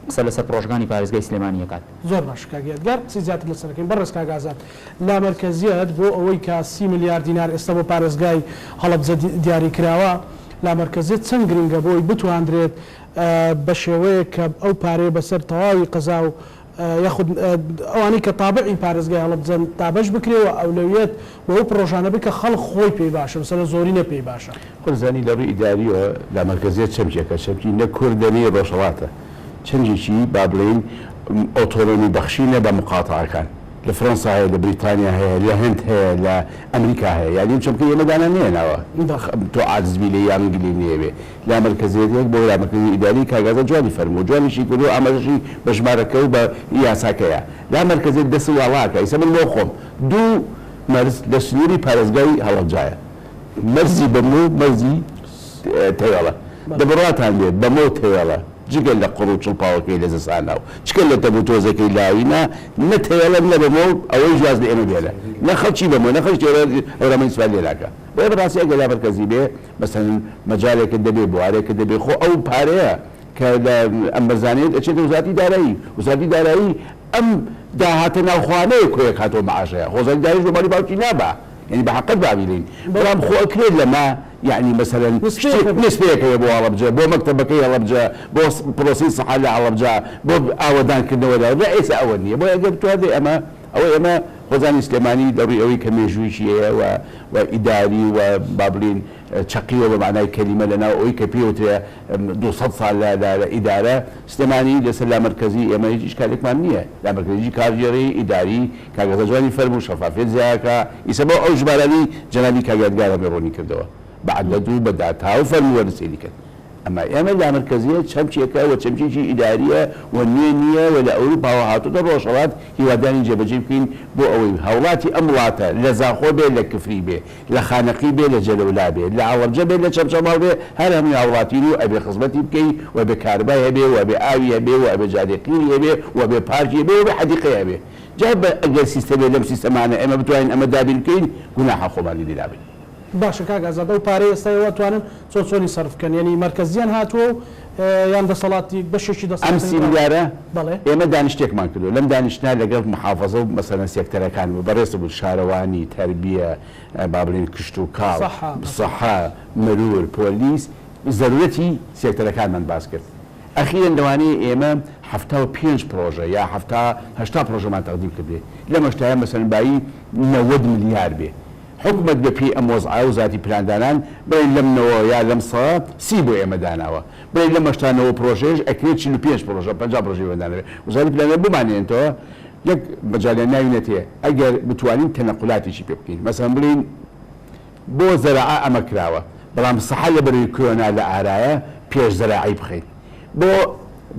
قسە لەسەر پرۆژەکانی پارێزگای سلێمانی ئەکات زۆر باش کاگیادگار قسەی زیاتر لەسەرەکەین بەڕێز کاگازات لا مرکزیەت بۆ ئەوەی کە 30 میلیارد دینار ئێستا بۆ پارێزگای هەڵەبجە دیاری کراوە لا مرکزیت چەند گرنگە بۆی بتوانرێت بە شێوەیە کە ئەو پارەیە بەسەر تەواوی قەزا و یاخود ئەوانەی کە تابعی پارێزگای هەڵەبجە تابەش بکرێەوە ئەولەویەت بۆ ئەو پرۆژانە بکە خەڵک خۆی پێی باشە بەسەر زۆرینە پێی باشە خۆزانی لە ڕووی ئیداریەوە لا مرکزیت چەمکێکە چەمکی نە کوردەنی ڕۆژهەڵاتە چەندێکی با بڵین ئۆتۆنۆمی بەخشینە بە مقاتعەکان لە فەرەنسا هەیە لە بریتانیا هەیە لە هەند هەیە لە ئەمریکا هەیە یعنی چەمکە ئێمەدانە نێناوە تۆ عاجزبی لە یانگلی نێوێ لا مرکزیەتێک بۆ لا مرکزی ئیداری کاگازە جوانی فەرموو جوانیشی کردو ئاماژەشی بە ژمارەکە و بە یاساکەیە لا مرکزیت دەست وڵاتە ئیسە من بۆ خۆم دوو مەرز لە سنووری پارێزگای هەڵەبجایە مەرزی بەمۆ مەرزی تەوێڵە دەبڕاتان لێت بەمۆ تەوێڵە جگەل لە قڕ و چڵپاوەکەی لە زستاناو چکە لە تەبوو تۆزەکەی لاوینە نەتەوێڵم لە بەمۆ ئەوەی جواز لە ئێمە بێنە نە خەڵکی بەمۆ نەخەش ئەوڕەمەی سوال لێلاکە بۆیە بەڕاستی ئەگەر لا مرکزی بێ مەسەڵەن مەجالێکت دەبێ بوارێکت دەبێ خۆ ئەو پارەیە کە ئەم بەرزانێت ئەچێتە وزارەتی دارایی وزارەتی دارایی ئەم داهاتە ناوخوانەیە کۆیەک هاتۆ مەعاشەیە خۆزاری داریش بۆ ماڵی باوکی نابە يعني بحقت بابلين بلام خو اكيد لما يعني مثلا نسبيك يا ابو هەڵەبجە بۆ مەکتەبەکەی هەڵەبجە بۆ پرۆسی سەحا لە هەڵەبجە بۆ ئاوەدان کردنەوە رئیس ئەوە نییە بۆ ئەگەر تو هەدەی ئەمە ئەوەی ئەمە خۆزانی سلێمانی دەڕووی ئەوەی کە مێژوویشی هەیە و ئیداری و با بڵین چەقیوە بە معنای کەلیمە لەناو ئەوەی کە پێوترێ 200 ساڵ لە ئیدارە سلێمانی لەسەر لا مرکزی ئێمە هیچ ئیشکالێکمان نییە لا مرکزی کارژێڕی ئیداری کاگەزە جوانی فەرمو شەفافێت زیاکە ئیسە بۆ ئەو ژمارەی جەنابی کاگەدگارە بێڕۆنی کردەوە بەعەدەد و بە داتا و فەرمووە نووسێنی کرد ئەمە ئێمە لا مرکزیە چەمچێکە و چەمچێکی ئیداریە و نییە و لە ئەوروپاوە هاتووە ڕۆژهەڵات هیوادانی جێبەجێ بکەین بۆ ئەوەی هەوڵاتی ئەم وڵاتە لە زاخۆ بێ لە کفری بێ لە خانەقی بێ لە جەلەولا بێ لە ئاوەرجە بێ لە چەمچەماڵ بێ هەر هەمووی هاوڵاتین و ئەبێ خزمەتی بکەی و بێ کاربای هەبێ و بێ ئاوی هەبێ و ئەبێ جادێقینی هەبێ و بێ پارکی هەبێ و بێ حەدیقەی هەبێ جا ئەگەر سیستەمێ لەم سیستەمانە ئێمە بتوانین ئەمە دابین بکەین گوناحە خۆمانی لێدابین باشە کاگازادە و پارەی ئێستاەوە توانن چۆنی سەرفکەن ینی مرکزیان هاتووە یان دەسەڵاتی بەشێکی دەست ئەم سیمیلارە بەڵێ ئێمە دانیشتێکمان کردو لەم دانیشتنا لەگەڵ محافەزە و مەسەلەن سێکتەرەکان بوو بەڕێز بوو شارەوانی تەربیە با بڵین کشت و کاڵ سەحا مرور پۆلیس زەرورەتی سێکتەرەکانمان باس کرد ئەخیرا لەوانەیە ئێمە 75 پرۆژە یا 80 پرۆژەمان تەقدیم کردێ لە مەشتایە مەسەلەن بایی 90 ملیار بێ حکومت بەپی ئەم وەزعە و ذاتی پلاندانان بڵین لەمنەوە یا لەم سەڵا سی بۆ ئێمە داناوە بڵین لە مەشتانەوە پرۆژێش ئەکرێت 45 پرۆژە 50 پرۆژەی وەدانەوێت وزاری پلانە بمانێنێتەوە یەک مەجالیان ناوینەتێ ئەگەر بتوانین تەنەقولاتیشی پێ بکەین مەسەلەن بڵین بۆ زەراعە ئەمە کراوە بەڵام سەحا لە بەروی کۆنا لە ئارایە پێش زەراعی بخەین بۆ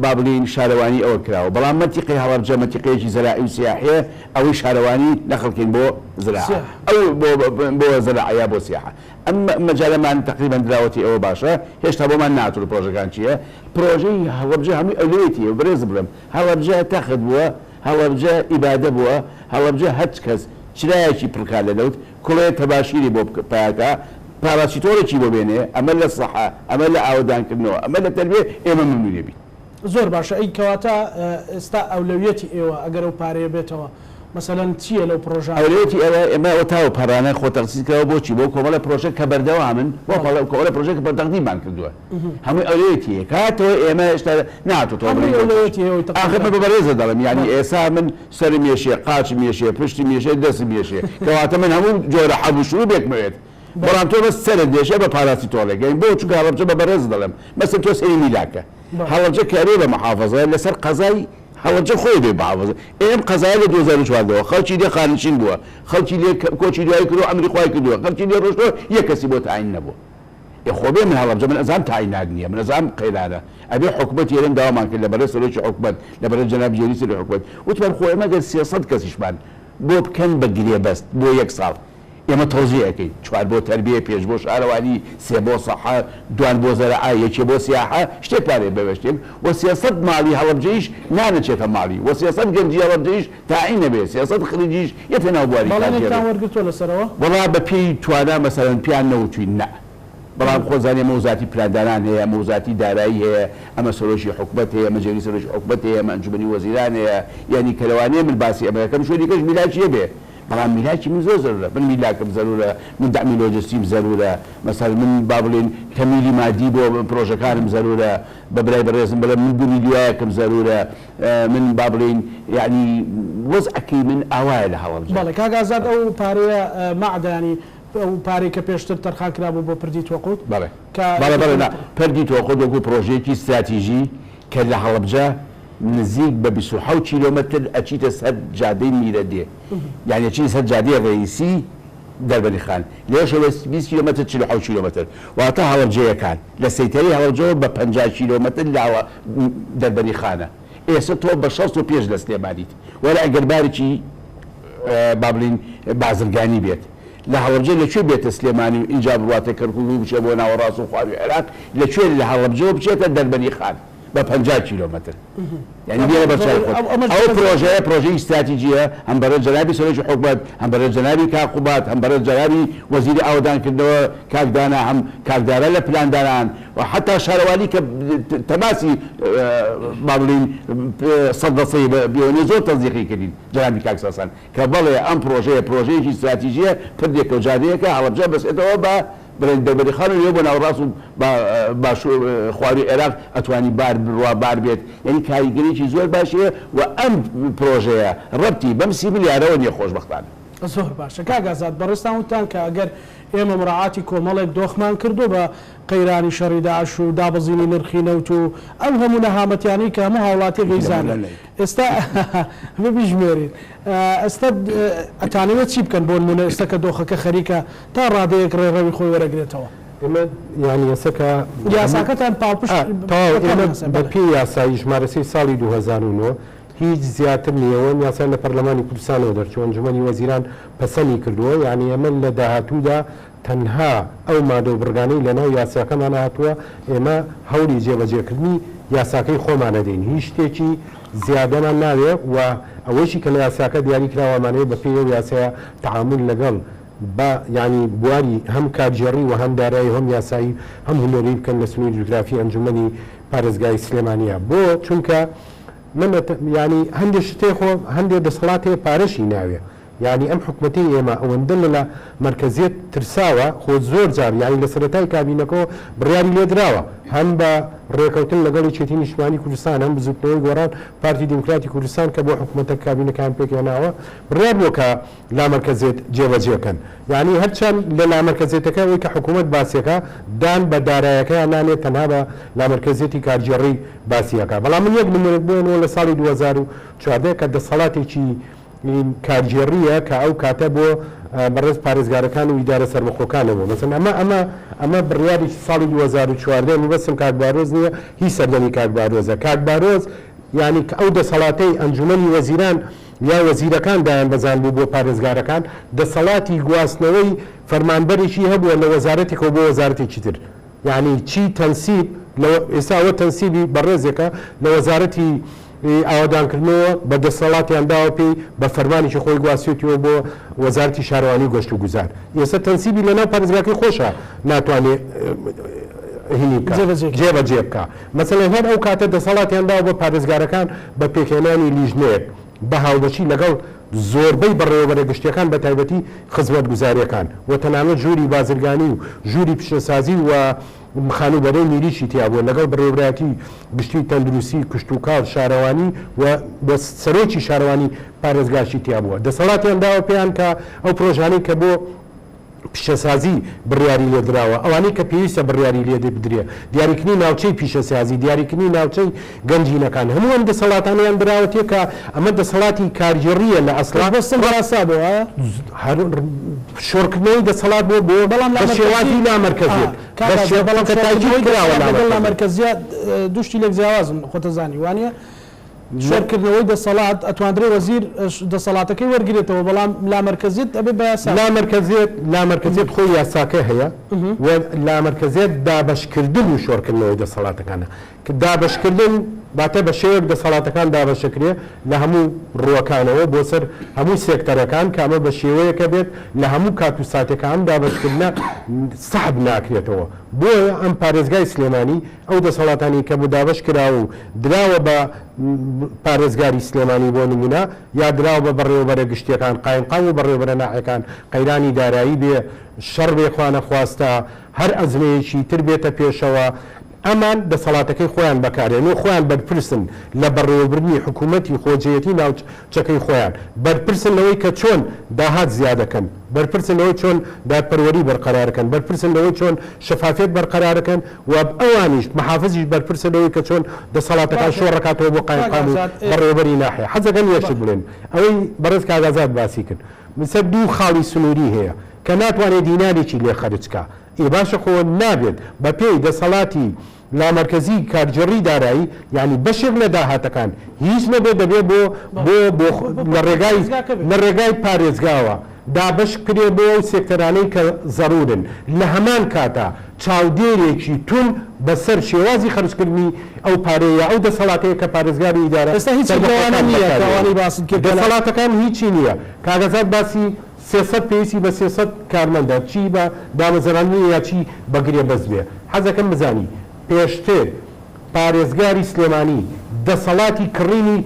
با بڵین شارەوانی ئەوە کراوە بەڵام مەتیقی هەڵەبجە مەتیقەیەکی زەراعی و سیاحەیە ئەوەی شارەوانی نەخەڵکەین بۆ زراعە ئەو بۆ زەراعەیە بۆ سیاحە ئەم مەجالەمان تقریبا دراوەتی ئەوە باشە هێشتا بۆمان ناتوانێت پرۆژەکان چییە پرۆژەی هەڵەبجە هەمووی ئەولێتیە بەڕێز بڵێم هەڵەبجە تەخت بووە هەڵەبجە ئیبادە بووە هەڵەبجە هەچ کەس چرایەکی پڕکار لەدەوت کوڵەیە تەباشیری بۆ پاکە پاراسیتۆرێکی بۆ بێنێ ئەمە لە سەحا ئەمە لە ئاودانکردنەوە ئەمە لە تەربیە ئێمە مەمنوونێ بین زۆر باشە ئەی کەواتە ئێستا ئەولەویەتی ئێوە ئەگەر ئەو پارەیە بێتەوە مەسەلەن چییە لەو پرۆژە ئەولێتی ئەوە ئێمە ئەوتاوە پارانە خۆ تەخسیزکەوە بۆچی بۆ کۆمەڵە پرۆژە کە بەردەوامن بۆ کۆمەڵە پرۆژە کە بەردەقدیمان کردووە هەمووی ئەولێتیە کاتەوە ئێمە هێشتا ناتوانێت ئاخر بە بەڕێزە دەڵم یعنی ئێسا من سەرم مێشێ قاچم مێشێ پشتی مێشێ دەستم مێشێ کەواتە من هەموو جۆرە حەبوشور بێکمەوێت بەڵام تۆ بەس سەرت دێشێ بە پاراسی تۆڵێکەین بۆ چونکە هەڵەبجە بە بەڕێز دەڵم مەسەن تۆ سەری میلاکە هەڵەبجە کارێ بە محافەزە لەسەر قەزای هەڵەبجە خۆی بێ بەحافەزە ئێم قەزای لە 2014ەوە خەڵکی لێ خانشین بووە خەڵکی لێ کۆچی دوای کردو ئەمریخای کردووە خەڵکی لێ ڕۆژتەوە یەک کەسی بۆ تعین نەبوو خۆ بێ من هەڵەبجە من ئەزانم تعینات نییە من ئەزانم قەیلانە ئەبێ حکومەت هێرم داوامان کرد لەبەرەی سەرۆکی حکومەت لەبەرەی جەنابی جێری سەرۆکی حکومەت وتمان خۆ ئێمە گەر 300 کەسیشمان بۆ بکەن بە گرێبەست بۆ یەک ساڵ ئێمە تەوزیعەکەین چوار بۆ تەربیە پێش بۆ شارەوانی سێ بۆ سەحا دوان بۆ زەراعە یەکێ بۆ سیاحە شتێک پارێ بەوەشتێک و 300 ماڵی هەڵەبجەیش نانەچێتە ماڵی و 300 گەنجی هەڵەبجەیش تاعین نەبێ 300 خریجیش یە پێناوبواری وەرگتۆ لەسەرەوە وەڵا بەپێی توانە مەسەلەن پیان نەوتوین نە بەڵام خۆزانێ مەوزاتی پلاندانان هەیە مەوزاتی دارایی هەیە ئەمە سەرۆکی حکومەت هەیە مەجلیس سەرۆکی حکومەت هەیە ئەنجومەنی وەزیران هەیە یعنی کەلەوانەیە من باسی ئەمەکەم شوێنێکەش میلاکیە بێ بەڵام میلاکی من زۆر زەرورە من میلاکم زەرورە من دامی لۆجستیم زەرورە مەسەل من با بڵێن تەمیلی مادی بۆ پرۆژەکانم زەرورە بە برای بەڕێزم بڵێم من 2 میلیۆنەکەم زەرورە من با بڵێن یعنی وەزعەکەی من ئاوایە لە هەڵەبجە بەڵێ کاگازاد ئەو پارەیە مەعدانی ئەو پارەی کە پێشتر تەرخان کرابوو بۆ پردی تۆقوت بەڵێ پردی تۆقوت وەکو پرۆژەیەکی استراتیژی کە لە هەڵەبجە نزیک بە 27 کیلۆمەتر ئەچیتە سەر جادەی میرەدێ یعنی چی سەر جادەی ڕئیسی دەربەنی خان لێشەوە 20 کیلۆمەتر 47 کیلۆمەتر واتە هەڵەبجەیەکان لە سەیتەری هەڵەبجەوە بە 50 کیلۆمەتر لاوە دەربەنی خانە ئێستا تۆ بە 6 و پێش لە سلێمانیت وەرە ئەگەر بارێکی با بڵین بازرگانی بێت لە هەڵەبجە لەکوێ بێتە سلێمانی و ئینجا بڕاتە کەرکووک و بچێ بۆ ناوەڕاست و خواروی عێراق لەکوێ لە هەڵەبجەوە بچێتە دەربەنی خان بە 50 کیلۆمەتر یعنی بێرە بەرچاوی خۆت ئەو پرۆژەیە پرۆژەی استراتیژیە هەم بەرە جەنابی سەرۆکی حکومەت هەم بەرە جەنابی کاقوبات هەم بەرە جەنابی وەزیری ئاودانکردنەوە کاکدانا هەم کاکدارە لە پلاندانان و حتا شارەوانی کە تەماسی با بڵین 100% بیۆنی زۆر تەزیقی کردین جەنابی کاک ساسان کە بەڵێ ئەم پرۆژەیە پرۆژەیەکی استراتیژیە پردێکە و جادەیەکە هەڵەبجە بەسێتەوە بە بڵێن دەربەری خاڵ لێ بۆ ناوەڕاست و خواروی عێراق ئەتوانی بار بڕوا بار بێت یعنی کاریگەریی زۆر باشەیە و ئەم پرۆژەیە ڕەبتی بەم 30 میلیارەوە نییە خۆشبەختانە. زۆر باشە کاگازات بەڕێستاوتان کە ئەگەر ئێمە مراعاتی کۆمەڵێک دۆخمان کردو بە قەیرانی شەڕی داعش و دابەزینی نرخی نەوت و ئەم هەموو نەهامەتیانی کە هەموو هاوڵاتی گەیزانن ئێستا ببیژمێرین ئێستا ئەتانەوێت چی بکەن بۆ نمونە ئێستا کە دۆخەکە خەریکە تا ڕادەیەک ڕێڕەوی خۆی وەرەگرێتەوە ئێمە یانی ئێسەکە یاساکەتان پاڵپشت بە پێی یاسایی ژمارەسەی ساڵی 2009 هیچ زیاتر نیەوە یاسای لە پەرلەمانی کوردستانەوە دەرچوە ئەنجومەنی وەزیران پەسەندی کردووە یعنی ئەمە لە داهاتوودا تەنها ئەو مادە و بڕگانەی لەناو یاساکەمان هاتووە ئێمە هەوری جێبەجێکردنی یاساکەی خۆمانە دەین هیچ شتێکی زیادەمان ناوێت و ئەوەشی کە لە یاساکە دیاری کراوەمانەیە بە پێی یاسایە تعامل لەگەڵ بە ینی بواری هەم کارژێڕی و هەم دارایی هەم یاسایی هەم هونەری بکەن لە سنووری جوگرافی ئەنجومەنی پارێزگای سلێمانیە بۆ چونکە من ینی هەندێک شتێ خۆ هەندێک دەسەڵاتێ پارەشی ناوێ یعنی ئەم حکوومەتی ئێمە ئەوەندە لە مرکزیت ترساوە خۆ زۆر جار یعنی لە سەرەتای کابینەکەەوە بڕیاری لێدراوە هەم بە ڕێکەوتن لەگەڵی چێتی نیشتمانی کوردستان هەم بزوتنەوەی گۆڕان پارتی دیموکراتی کوردستان کە بۆ حکوومەتە کابینەکان پێکێناوە بڕیار بۆ کە لامەرکزێت جێبەجێکەن یعنی هەرچەند لە لامەرکزێتەکە ئەوەی کە حکوومەت باسیەکە دان بە دارایەکەیان نانێت تەنها بە لامەرکزێتی کارژێڕی باسیەکە بەڵام من یەک نمونە بۆنەوە لە ساڵی 2014 کە دەسەڵاتێکی کارژێڕیە کە ئەو کاتە بۆ بەڕێز پارێزگارەکان و ئیدارە سەربەخۆکانەوە مەسەن ئەمە بڕیاری ساڵی 2014 مبەسم کاکبارۆز نییە هیچ سەردەمی کاکبارۆزە کاکبارۆز یعنی کە ئەو دەسەڵاتەی ئەنجومەنی وەزیران یا وەزیرەکان دایان بەزان بوو بۆ پارێزگارەکان دەسەڵاتی گواستنەوەی فەرمانبەرێکی هەبووە لە وەزارەتێکەوە بۆ وەزارەتێکی تر یعنی چی تەنسیب ئێستا ئەوە تەنسیبی بەڕێزێکە لە وەزارەتی ئاوادانکردنەوە بە دەسەڵاتیان داوە پێی بە فەرمانێکی خۆی گواستێتەوە بۆ وەزارەتی شارەوانی گەشت و گوزار ئێستا تەنسیبی لەناو پارێزگاکەی خۆشە ناتوانێت جێبەجێ بکە مەسەڵەن هەر ئەو کاتە دەسەڵاتیان داوە بە پارێزگارەکان بە پێکهێنانی لیژنەیەک بە هاوبەشی لەگەڵ زۆربەی بەڕێوەبەرە گشتیەکان بە تایبەتی خزمەت گوزاریەکان و تەنانەت ژووری بازرگانی و ژووری پیشەسازی و خانوبەرەی میریشی تیا بووە لەگەڵ بەڕێوەبەرەتی گشتی تەندروستی کشتوکاڵ شارەوانی و سەرۆکی شارەوانی پارێزگاشی تیا بووە دەسەڵاتیان داوە پێیان کە ئەو پرۆژانەی کە بۆ پیشەسازی بڕیاری لێدراوە ئەوانەی کە پێویستە بڕیاری لێ بدرێ دیاریکردنی ناوچەی پیشەسازی دیاریکردنی ناوچەی گەنجینەکان هەموو ئەم دەسەڵاتانیان دراوەتێ کە ئەمە دەسەڵاتی کارژێڕیە لە ئەسڵا بەستم ڕاستابەوە شۆڕکردنەوەی دەسەڵات بۆ بەڵام لە شێوازی لامەرکزیت بەڵام کە تاجیل کراوە لامەرکزیات دوشتی لێک جیاوازم خۆتەزانی وانە شۆڕکردنەوەی دەسەڵات ئەتواندرێ وەزیر دەسەڵاتەکەی وەرگێتەوە بەڵام لامەرکزیت ئەبێ بە لامەرکزیت خۆی یاساکە هەیە و لامەرکزیت دابەشکردن و شۆڕکردنەوەی دەسەڵاتەکانە کە دابەشکردن باتە بە شێوەیەک دەسەڵاتەکان دابەشەکرێ لە هەموو ڕووەکانەوە بۆ سەر هەموو سێکتەرەکان کە ئەمە بە شێوەیەکە بێت لە هەموو کات و ساتەکان دابەشکردنە سەحب ناکرێتەوە بۆیە ئەم پارێزگای سلێمانی ئەو دەسەڵاتانی کە بۆ دابەش کراوە و دراوە بە پارێزگاری سلێمانی بۆ نمونە یا دراوە بە بەڕێوەبەرە گشتیەکان قایمقام و بەڕێوەبەرە ناحیەکان قەیرانی دارایی بێ شەڕ بێ خوا نەخواستە هەر ئەزمەیەکی تر بێتە پێشەوە ئەمان دەسەڵاتەکەی خۆیان بەکارێن و خۆیان بەرپرسن لە بەڕێوەبردننی حکوومەتی خۆجێتی ناوچەکەی خۆیان بەرپرسن لەوەی کە چۆن داهات زیادەکەن بەرپرسن لەوەی چۆن دادپەروەری بەرقەرارەکەن بەرپرسن لەوەی چۆن شەفافێت بەرقەرارەکەن و ئەوانیش محافزیش بەرپرسن لەوەی کە چۆن دەسەڵاتەکان شۆڕکاتەوە بۆ قایمقام و بەڕێوەبەری ناحیە حەزەکەن یەکشت بڵێن ئەوەی بەڕێز کاغازات باسی کرد مثل دوو خاڵی سنووری هەیە کە ناتوانێت دینارێکی لێ خەرجکە باشە خۆ نابێت بە پێی دەسەڵاتی لامەرکزی کارژێڕی دارایی یعنی بەشێک لە داهاتەکان هیچ نەبێت دەبێت بۆ لە ڕێگای پارێزگاوە دابش کرێ بۆ ئەو سێکتەرانەی کە زەڕورن لە هەمان کاتە چاودێرێکی تون بەسەر شێوازی خەرجکردنی ئەو پارەیە ئەو دەسەڵاتەیە کە پارێزگاری ئیدارە دەسەڵاتەکان هیچی نییە کاغەزات باسی 300 پێویستی بە 300 کارمەندە چی بە دامەزرانی یا چی بەگرێ بەس بێ حەزەکەم بزانی پێشتر پارێزگاری سلێمانی دەسەڵاتی کڕینی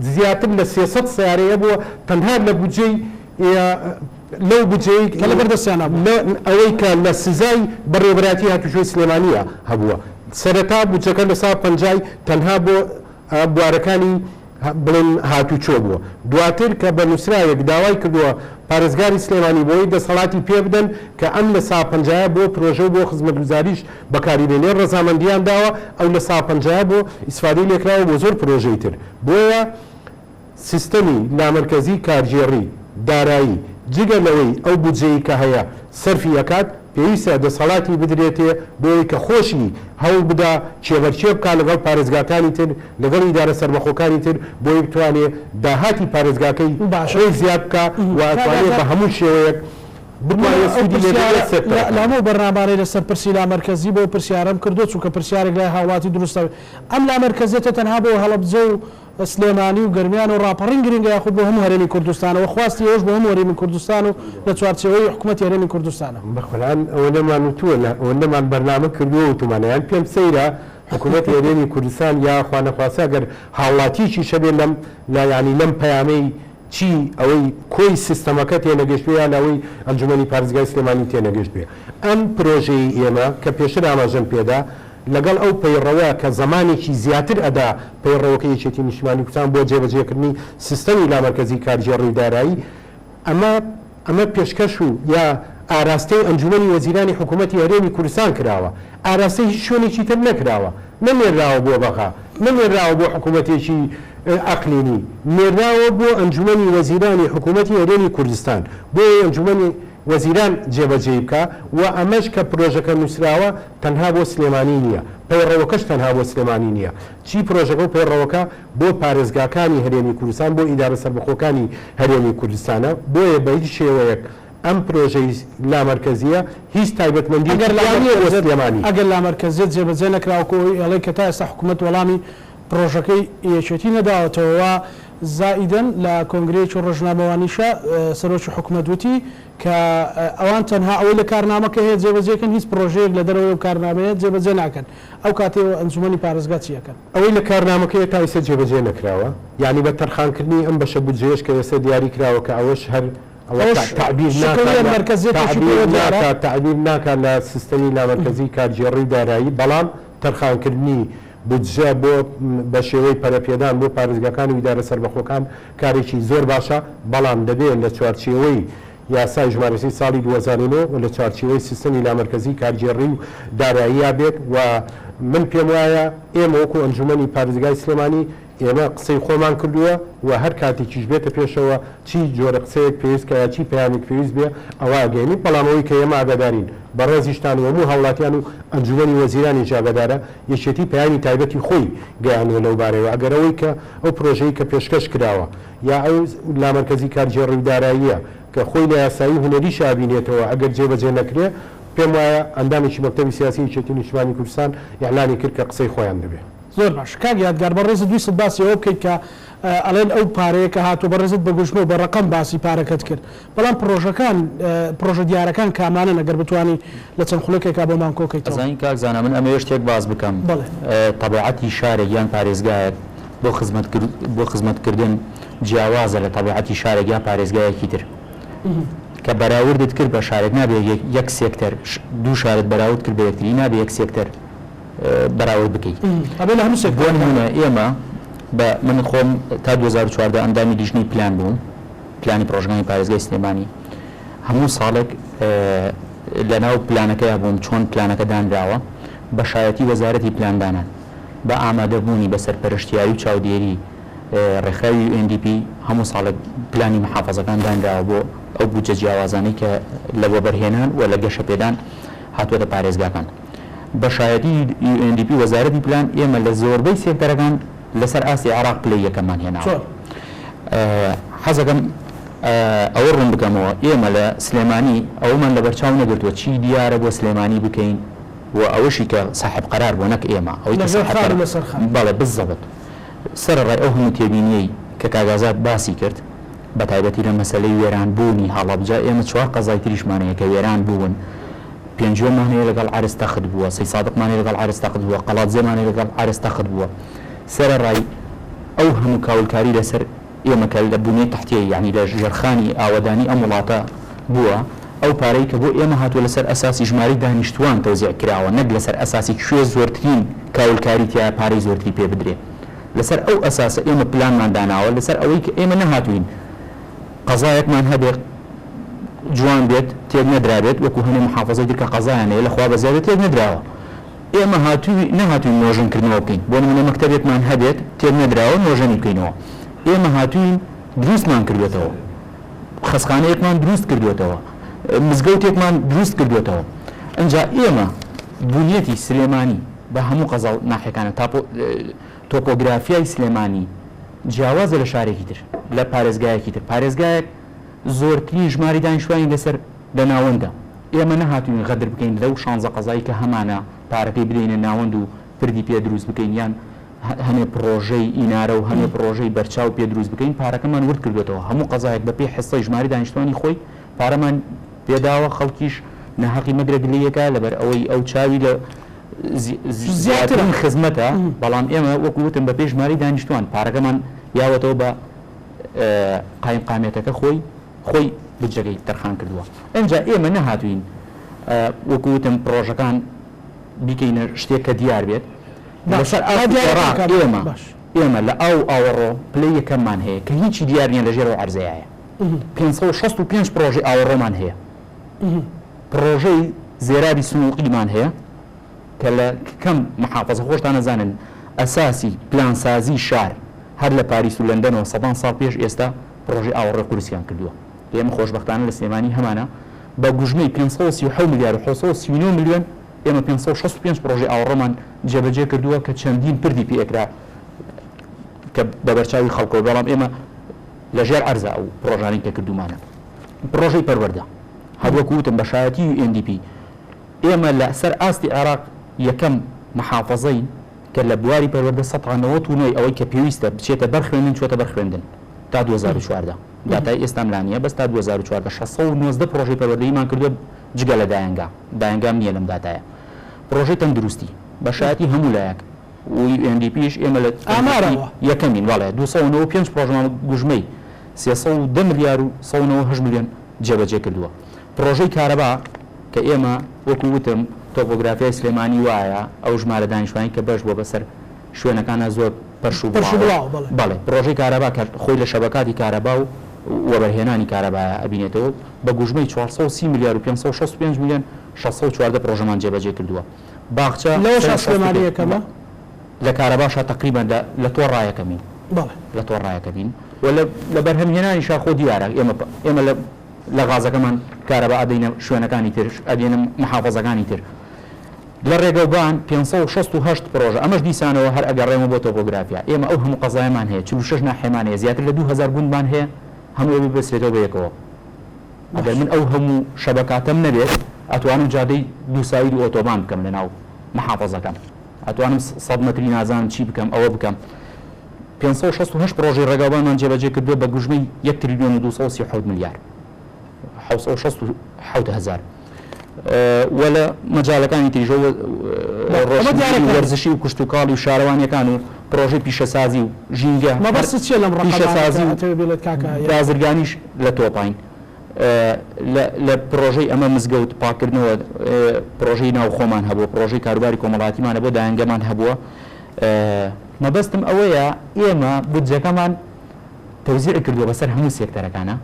زیاتر لە 300 سیارەیە بووە تەنها لە بودجەی لەو بجەی کە لە بەردەستیانە بوو. ئەوەی کە لە سزای بەڕێوەبەتی هاتوچۆی سلێمانیە هەبووە سەرەتا بودجەکە لە سا 50 تەنها بۆ بوارەکانی بڵێن هاتوچۆ بووە دواتر کە بە نووسراوێک داوای کردووە پارێزگاری سلێمانی بۆی دەسەڵاتی پێ بدەن کە ئەم لە سا 50 بۆ پرۆژە بۆ خزمەتگوزاریش بەکاریبێنێ ڕەزامەندیان داوە ئەو لە سا 50 بۆ ئیسفادەی لێکراوە بۆ زۆر پرۆژەی تر بۆیە سیستەمی لامەرکەزی کارژێڕی دارایی جگە لەوەی ئەو بودجەی کە هەیە سەرفی ئەکات پێویستە دەسەڵاتی بدرێتێ بۆی کە خۆشی هەوڵ بدا چێبەرچێ بکە لەگەڵ پارێزگاکانی تر لەگەڵ ئیدارە سەربەخۆکانی تر بۆی بتوانێت داهاتی پارێزگاکەی باشەی زیاد بکە و ئەتوانێت بە هەموو شێوەیەک لەمە بەرنامانەی لەسەر پرسی لامەرکەزی بۆ پرسیارم کردو چونکە پرسیارێک لای هاوڵاتی دروستە ئەم لامەرکەزێتە تەنها بۆ هەڵەبجە و سلێمانی و گرمیان و ڕاپەڕین گرنگە یاخود بۆ هەموو هەرێمی کوردستانەوە خواستی ئەوش بۆ هەموو هەرێمی کوردستان و لە چوارچێوەی حکوومەتی هەرێمی کوردستانە بەخۆلان ئەوە نەمان وتووە ئەوە نەمان بەرنامە کردووە وتومانەیان پێم سەیرە حکوومەتی هەرێمی کوردستان یا خوانەخواسە ئەگەر هاوڵاتیشی شەبێ لەم لا ینی لەم پەیامەی چی ئەوەی کۆی سیستەمەکە تێنەگەشت یان ئەوەی ئەنجومەنی پارێزگای سلێمانی تێنەگەشت بێ ئەم پرۆژەی ئێمە کە پێشتر ئاماژەم پێدا لەگەڵ ئەو پەیڕەوە کە زمانێکی زیاتر ئەدا پەیڕەوەکە یەکێتی نیشتیمانی کوردستان بۆ جێبەجێکردنی سیستەمی لامەرکەزی کارژێڕی دارایی ئەمە پێشکەش و یا ئاراستەی ئەنجومەنی وەزیرانی حکوومەتی هەرێمی کوردستان کراوە ئاراستەی هیچ شوێنێکی تر نەکراوە نەمێراوە بۆ بەخا نەمێراوە بۆ حکوومەتێکی ئەقلینی مێراوە بۆ ئەنجومەنی وەزیرانی حکوومەتی هەرێمی کوردستان بۆ ئەنجومەنی وەزیران جێبەجێ بکە و ئەمەش کە پرۆژەکە نووسراوە تەنها بۆ سلێمانی نییە پەیڕەوەکەش تەنها بۆ سلێمانی نییە چی پرۆژەکە و پەیڕەوەکە بۆ پارێزگاکانی هەرێمی کوردستان بۆ ئیدارە سەربەخۆکانی هەرێمی کوردستانە بۆیە بە هیچ شێوەیەک ئەم پرۆژەی لامەرکەزیە هیچ تایبەتمەندی ئەگەر لامەرکەزیت جێبەجێ نەکراوەکەوەی ئەڵێ کە تا ئێستا حکوومەت وەڵامی پرۆژەکەی یەکێتی نەداوەتەوە زائیدەن لە کۆنگرەیەکی ڕۆژنامەوانیشە سەرۆکی حکوومەت وتی کە ئەوان تەنها ئەوەی لە کارنامەکە هەیە جێبەجێکن هیچ پرۆژەیەک لە دەرەوەی کارنامەیە جێبەجێ ناکەن ئەو کاتێوە ئەنجومەنی پارێزگا چیەکەن ئەوەی لە کارنامەکەی تا ئێستا جێبەجێ نەکراوە یعنی بە تەرخانکردنی ئەم بەشە بودجەیەش کە ئێستا دیاری کراوە کە ئەوەش هەر تعبیر ناکات لە سیستەمی لامەرکەزی کارژێڕی دارایی بەڵام تەرخانکردنی بودجە بۆ بە شێوەی پەرەپێدان بۆ پارێزگاکان و ئیدارە سەربەخۆکان کارێکی زۆر باشە بەڵام دەبێت لە چوارچێوەی یاسای ژمارەسی ساڵی 2009 و لە چوارچێوەی سیستەمی لامەرکەزی کارژێڕی و داراییە بێت و من پێم وایە ئێمە وەکو ئەنجومەنی پارێزگای سلێمانی ئێمە قسەی خۆمان کردووە و هەر کاتێکیش بێتە پێشەوە چی جۆرە قسەیەک پێویست کە چی پەیامێک پێویست بێ ئەوە ئەگەینی بەڵامەوەی کە ئێمە ئاگادارین بە ڕێزیشتان و هەموو هەوڵاتیان و ئەنجومەنی وەزیرانی ئاگادارە یەکێتی پەیامی تایبەتی خۆی گەیانوە لەو بارەوە ئەگەرەوەی کە ئەو پرۆژەی کە پێشکەش کراوە یا ئەو لامەرکەزی کارژێڕی داراییە کە خۆی لە یاسایی هونەری شابینێتەوە ئەگەر جێبەجێ نەکرێ پێم وایە ئەندامێکی مەکتەبی سیاسی یەکێتی نیشتیمانی کوردستان یاعلانی کرد کە قسەی خۆیان دەبێت زۆر باش کاک یادگار بەڕێزت ویست باسی ئەوە بکەیت کە ئەڵێن ئەو پارەیە کە هاتووە بەڕێزت بە گوشمە و بە ڕقم باسی پارەکەت کرد بەڵام پرۆژە دیارەکان کامانە ئەگەر بتوانانی لە چەند خولەکێکا بۆمان کۆکەیت ئەزانی کاک زانە من ئەمە شتێک باز بکەم تەبیعەتی شارێک یان پارێزگایەک بۆ خزمەتکردن جیاوازە لە تەبیعەتی شارێک یان پارێزگایەکی تر کە بەراوردت کرد بە شارێک نابێت یەک سێکتەر دوو شارت بەراورد کرد بە یەکتری نابێت یەک سێکتەر بەراورد بکەیت بۆ نمونە ئێمە بە من خۆم تا 2014 ئەندامی لیژنەی پلان بووم پلانی پرۆژەکانی پارێزگای سلێمانی هەموو ساڵێک لە ناو پلانەکەی بووم چۆن پلانەکە دانراوە بە شایەتی وەزارەتی پلاندانان بە ئامادەبوونی بە سەرپەرشتیاری و چاودێری ڕێخاوی UNDP هەموو ساڵێک پلانی محافەزەکان دانراوە بۆ ئەو بودجە جیاوازانەی کە لە بۆ بەرهێنان و لە گەشەپێدان هاتووەتە پارێزگاکان بە شایەتی UNDP وەزارەتی پلان ئێمە لە زۆربەی سێکتەرەکان لەسەر ئاسی عراق پلەی یەکەمان هێناوە حەزەکەم ئەوە ڕوون بکەمەوە ئێمە لە سلێمانی ئەومان لە بەرچاو نەگرتووە چی دیارە بۆ سلێمانی بکەین و ئەوەشی کە صاحب قرار بۆ نەک ئێمە ئەوەی بەڵێ بزەبت سەرڕای ئەو هەموو تێبینیەی کە کاگازات باسی کرد بە تایبەتی لە مەسەلەی وێرانبوونی هەڵەبجە ئێمە چوار قەزای تریشمانەیە کە وێران بوون پێنجۆمانەیە لەگەڵ عارستەخت بووە سەی سادقمانەیە لەگەڵ عارستەخت بووە قەڵاتزێمانەیە لەگەڵ عارستەخت بووە سەرڕای ئەو هەموو کاولکاری لەسەر ئێمە کە لە بوونەی تەحتیە یعنی لە ژێرخانی ئاوەدانی ئەم وڵاتە بووە ئەو پارەی کە بۆ ئێمە هاتووە لەسەر ئەساسی ژماری دانیشتوان تەوزیع کراوە نەک لەسەر ئەساسی کوێ زۆرترین کاولکاری تیا پارەی زۆرتری پێ بدرێ لەسەر ئەو ئەساسە ئێمە پلانمان داناوە لەسەر ئەوەی کە ئێمە نەهاتوین قەزایەکمان هەبێت جوان بێت تێک نەدرابێت وەکو هەنێ محافەزەی دیکە قەزایانەیە لەخوا بەزیادە تێک نەدراوە ئێمە نەهاتوین نۆژنکردنەوە بکەین بۆ نمونە مەکتەبێکمان هەبێت تێک نەدراوە نۆژەنی بکەینەوە ئێمە هاتوین دروستمان کردوێتەوە خەسخانەیەکمان دروست کردوێتەوە مزگەوتێکمان دروست کردوێتەوە ئەنجا ئێمە بنیەتی سلێمانی بە هەموو قەزاڵ ناحیەکانە تۆپۆگرافیای سلێمانی جیاوازە لە شارێکی تر لە پارێزگایەکی تر پارێزگایەک زۆرترین ژماری دانیشتوانی لەسەر لە ناوەندە ئێمە نەهاتوین غەدر بکەین لەو 16 قەزایی کە هەمانە پارەکەی بدەینە ناوەند و پردی پێ دروست بکەین یان هەنێ پرۆژەی ئینارە و هەنێ پرۆژەی بەرچاو پێ دروست بکەین پارەکەمان ورد کردوێتەوە هەموو قەزایەک بە پێی حسەی ژماری دانیشتوانی خۆی پارەمان پێداوە خەڵکیش نەحەقی مەگرەگلەیەکە لەبەر ئەوەی ئەو چاوی لە زیاترین خزمەتە بەڵام ئێمە وەکو وتم بە پێی ژماری دانیشتوان پارەکەمان یاوەتەوە بە قایم قامێتەکە خۆی بجەکەی تەرخان کردووە ئەنجا ئێمە نەهاتوین وەکو وتم پرۆژەکان بیکەینە شتێک کە دیار بێت لەسەر ئێمە لە ئاوەڕۆ پلەی یەکەممان هەیە کە هیچی دیار نیە لەژێرەوە عەرزەیە 565 پرۆژەی ئاوەڕۆمان هەیە پرۆژەی زێرابی سنووقیمان هەیە کە لە کەم محافەزە خۆشتان نەزانن ئەساسی پلانسازی شار هەر لە پاریس و لەندەنەوە 100 ساڵ پێش ئێستا پرۆژەی ئاوەڕۆ قورسیان کردووە ئێمە خۆشبەختانە لە سلێمانی هەمانە بە گوژمەی 537 میلیارد و 539 میلیۆن ئێمە 565 پرۆژەی ئاوەڕۆمان جێبەجێ کردووە کە چەندین پردی پێکرا کە بە بەرچاوی خەڵکەوە بەڵام ئێمە لەژێر عەرزە ئەو پرۆژانەی کە کردومانە پرۆژەی پەروەردە هەروەکو وتم بە شایەتی UNDP ئێمە لە سەر ئاستی عێراق یەکەم محافەزەی کە لە بواری پەروەردە 190 ئەوەی کە پێویستە بچێتە بەرخوێندن چۆتە بەرخوێندن تا 2014 داتای ئێستام لانیە بەس تا 2014 690 پرۆژەی پەروەردەییمان کردووە جگە لە دایەنگام نییە لەم داتایە پرۆژەی تەندروستی بە شایەتی هەموو لایەک و UNDPش ئێمە لە یەکەمین وڵێ 295 پرۆژمان گوژمەی 310 میلیارد و 198 میلیۆن جێبەجێ کردووە پرۆژەی کارەبا کە ئێمە وەکو وتم تۆپۆگرافیای سلێمانی وایە ئەو ژمارە دانیشتوانی کە بەش بۆ بەسەر شوێنەکانە زۆر پەرش و بەڵێ پرۆژەی کارەبا کە خۆی لە شەبەکاتی کارەبا و وەبەرهێنانی کارەبایە ئەبینێتەوە بە گوژمەی 430 میلیارد و 565 میلیۆن 614 پرۆژەمان جێبەجێ کردووە باخچە لەوەشمانەکەمە لە کارەباشە تقریبان لە تۆ ڕایەکەمین لە تۆ ڕایەکەمین و لە بەرهەمهێنانی شاخۆ دیارە ئێمە لە غازەکەمان کارەبا ئەدەینە شوێنەکانی تر ئەدێنە محافەزەکانی تر لە ڕێگەوبان 568 پرۆژە ئەمەش دیسانەوە هەر ئەگەڕێمە بۆ تۆپۆگرافیا ئێمە ئەو هەموو قەزایمان هەیە 46 ناحێمان هەیە زیاتر لە 2000 بوونمان هەیە هەموو ببەسرێتەوە بەیەکەوە ئەگەر من ئەو هەموو شەبەکاتەم نەبێت ئەتوانم جادەی دووساوی و ئۆتۆبان بکەم لەناو محافەزەکەم ئەتوانم 100 مەتری نازانم چی بکەم ئەوە بکەم 568 پرۆژەی ڕێگاوبانمان جێبەجێ کردووە بە گوژمەی 1 تریلیۆن و 237 میلیارد 767,000 وەلە مەجاالەکانی تریژەوە وەرزشی و کشت و کاڵی و شارەوانیەکان و پرۆژەی پیشەسازی و ژینگە بازرگانیش لە تۆپین لە پرۆژەی ئەمە مزگەوت پاکردنەوە پرۆژەی ناو خۆمان هەبووە پرۆژەی کاروباری کۆمەڵاتیمانە بۆ دایەنگەمان هەبووە مەبەستم ئەوەیە ئێمە بودجەکەمان تەوزیع کردووە بەسەر هەموو سێکتەرەکانە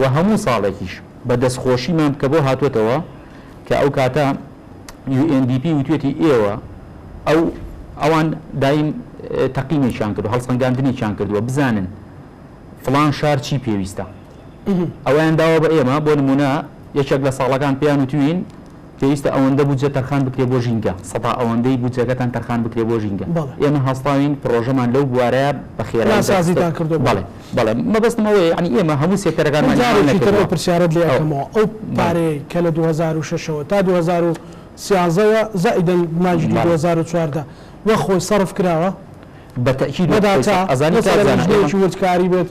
و هەموو ساڵێکیش بە دەستخۆشیمان کە بۆ هاتوێتەوە کە ئەو کاتە UNDP وتوێتی ئێوە ئەوان دایم تەقیمیشان کردو هەڵسەنگاندنیشان کردووە بزانن فڵان شار چی پێویستە ئەویان داوە بە ئێمە بۆ نمونە یەکێک لە ساڵەکان پێیان وتوین پێویستە ئەوەندە بودجە تەرخان بکرێ بۆ ژینگە سەدا ئەوەندەی بودجەکەتان تەرخان بکرێ بۆ ژینگە ئێمە هەستاوین پرۆژەمان لەو بوارەیە بە خێراسازیتان کردو بەڵێ مەبەستمەوەی ینی ئێمە هەموو سێکتەرەکانمان پرسیارەت لێ ئەەکەمەوە ئەو پارەی کە لە 2006ەوە تا 2013 زائیدەن ماجی 2014 وە خۆی سەرف کراوە بەتەکید ئەزانێکی وردکاری بێت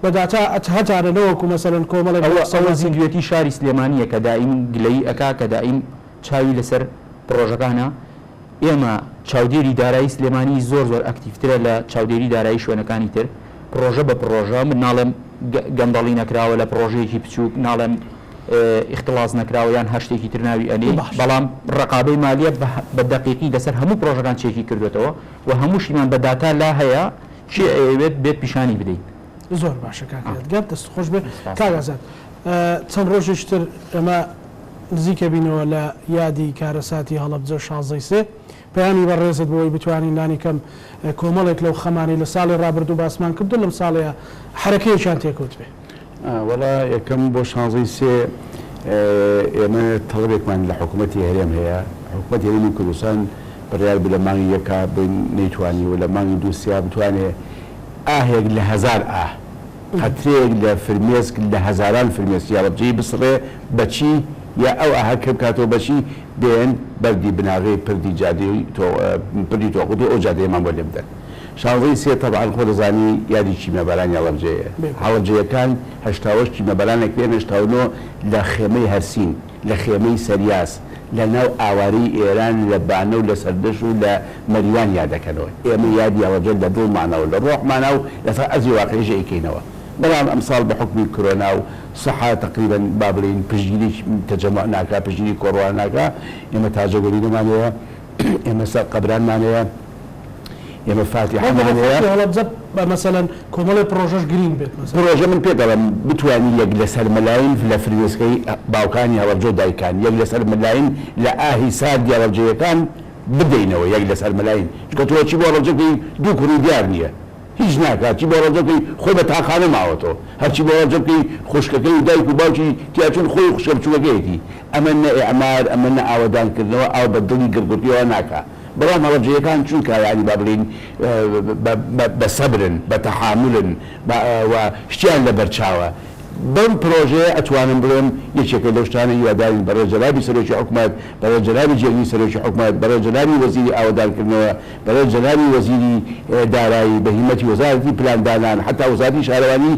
بەداتا هەتارەوەکو مەسەرەن کۆمەڵە سەوەزی دوێتی شاری سلێمانیە کە دائیم گلەی ئەکا کە دائیم چاوی لەسەر پرۆژەکانە ئێمە چاودێری دارایی سلێمانی زۆر ئەکتیڤترە لە چاودێری دارایی شوێنەکانی تر پرۆژە بە پرۆژە من ناڵێم گەندەڵی نەکراوە لە پرۆژەیەکی بچووک ناڵێم اختلاس نەکراوە یان هەر شتێکی تر ناوی ئەنێ بەڵام ڕقابەی مالیە بە دقیقی لەسەر هەموو پرۆژەکان چێکی کردوێتەوە و هەمووشیمان بە داتا لا هەیە چی ئەوێت بێت پیشانی بدەین. زۆر باشە کاکات دەست خۆش بێت کاگازات چەند ڕۆژێشتر ئەمە نزیکە بینەوە لە یادی کارەساتی هەڵەبجە 16 پەیامی بەڕێزت بۆی بتوانین نانی کەم کۆمەڵێک لەو خەمانی لە ساڵی ڕابردوو باسمان کردو لەم ساڵەیە حرەکەیەکیان تێکوت بێ. وەڵا یەکەم بۆ 16 ئێمە تەڵبێکمان لە حکوومەتی هەرێم هەیە حکوومەت هەرێمی کوردستان بڕیار بە لە مانگی یەکا نەیتوانی و لە مانگی دووسیا بتوانێت ئاهێک لە 1000 ئا قەترێک لە فرمێسک لە هەزاران فرمێسک یا بەبجەی بسڕێ بەچی یا ئەو ئاهەکە بکاتەوە بەچی بێن بەردی بناغی پردی جادەی پردی تۆقوت و ئەو جادەیەمان بۆ لێ بدەن. 16 تەبعاً خۆ دەزانی یادی چیمەبەرانی هەڵەبجەیە هەڵەبجەیەکان 88 چیمەبەرانێک پێن 89 لە خێمەی هەرسین لە خێمەی سەریاس لە ناو ئاواری ئێران لە بانە و لە سەردەش و لە مەریوان یادەکەنەوە ئێمە یادی هەڵەبجە لە دڵمانەوە لە ڕۆحمانە و لەسەر ئەزی واقعیش ئەیکەینەوە. بەڵام ئەمساڵ بە حکمی کۆرۆنا و سەحا تقریبا با بڵین پشگیری تەجەمع ناکا پشگیری کۆڕۆنا ناکا ئێمە تاجەگەری نەمانەیە ئێمە سەر قەبرانمانەیە ئێمە فاتیحەمانەیە هەڵەبجە مەسەلەن کۆمەڵی پرۆژەش گرنگ بێت پرۆژە من پێ دەڵێم بتوانی یەک لەسەر مەلاین لە فرمێسکەی باوکانی هەڵەبجە دایکان یەک لەسەر مەلاین لە ئاهی ساردی هەڵەبجەیەکان بدەینەوە یەک لەسەر مەلاین چکە تۆ چی بۆ هەڵەبجەکەی دوو کوڕی دیار نییە هیچ ناکات چی بۆ هەڵەبجەکەی خۆی بە تاخانە ماوەتەوە هەرچی بۆ هەڵەبجەکەی خوشکەکەی و دایک و باوکی تیاچون خۆی خوشکە بچووکەکەیەتی ئەمە نە ئێعمار ئەمە نە ئاوەدانکردنەوە ئاو بە دڵی گرگوتیەوە ناکات. بەڵام هەڵەبجەیەکان چونکە یعنی با بڵین بە سەبرن بە تەحاملن و شتیان لە بەرچاوە بەم پرۆژەیە ئەتوانم بڵێم یەکێکە لەو شتانە هیوادارین بەڕێز جەنابی سەرۆکی حکوومەت بەڕێز جەنابی جێگی سەرۆکی حکوومەت بەڕێز جەنابی وەزیری ئاوەدانکردنەوە بەڕێز جەنابی وەزیری دارایی بە هیمەتی وەزارەتی پلاندانان حتا وەزارەتی شارەوانی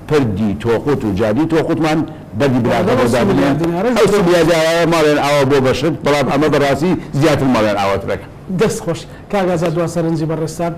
پردی تۆقوت و جادی تۆقوتمان بەردی بناکەدابنێن ئەو سیلیادایە ماڵێن ئاوا بۆ بەشت بەڵام ئەمە بەڕاستی زیاتر ماڵێن ئاواترەکە. دەست خۆش کاگازات دوا سەرنجی بەڕێستان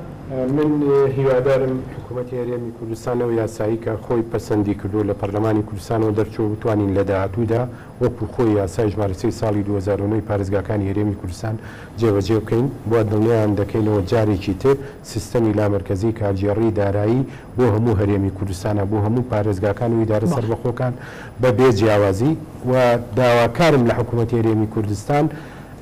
من هیوادارم حکوومەتی هەرێمی کوردستانەوە یاسایی کە خۆی پەسەندی کردو لە پەرلەمانی کوردستانەوە دەرچوو بتوانین لە داهاتوودا وەکو خۆی یاسای ژمارەی ساڵی 2009 پارێزگاکانی هەرێمی کوردستان جێبەجێ بکەین بۆ دڵنیان دەکەینەوە جارێکی تر سیستەمی لامەرکەزی کارژێڕی دارایی بۆ هەموو هەرێمی کوردستانە بۆ هەموو پارێزگاکان و ئیدارە سەربەخۆکان بە بێ جیاوازی و داواکارم لە حکوومەتی هەرێمی کوردستان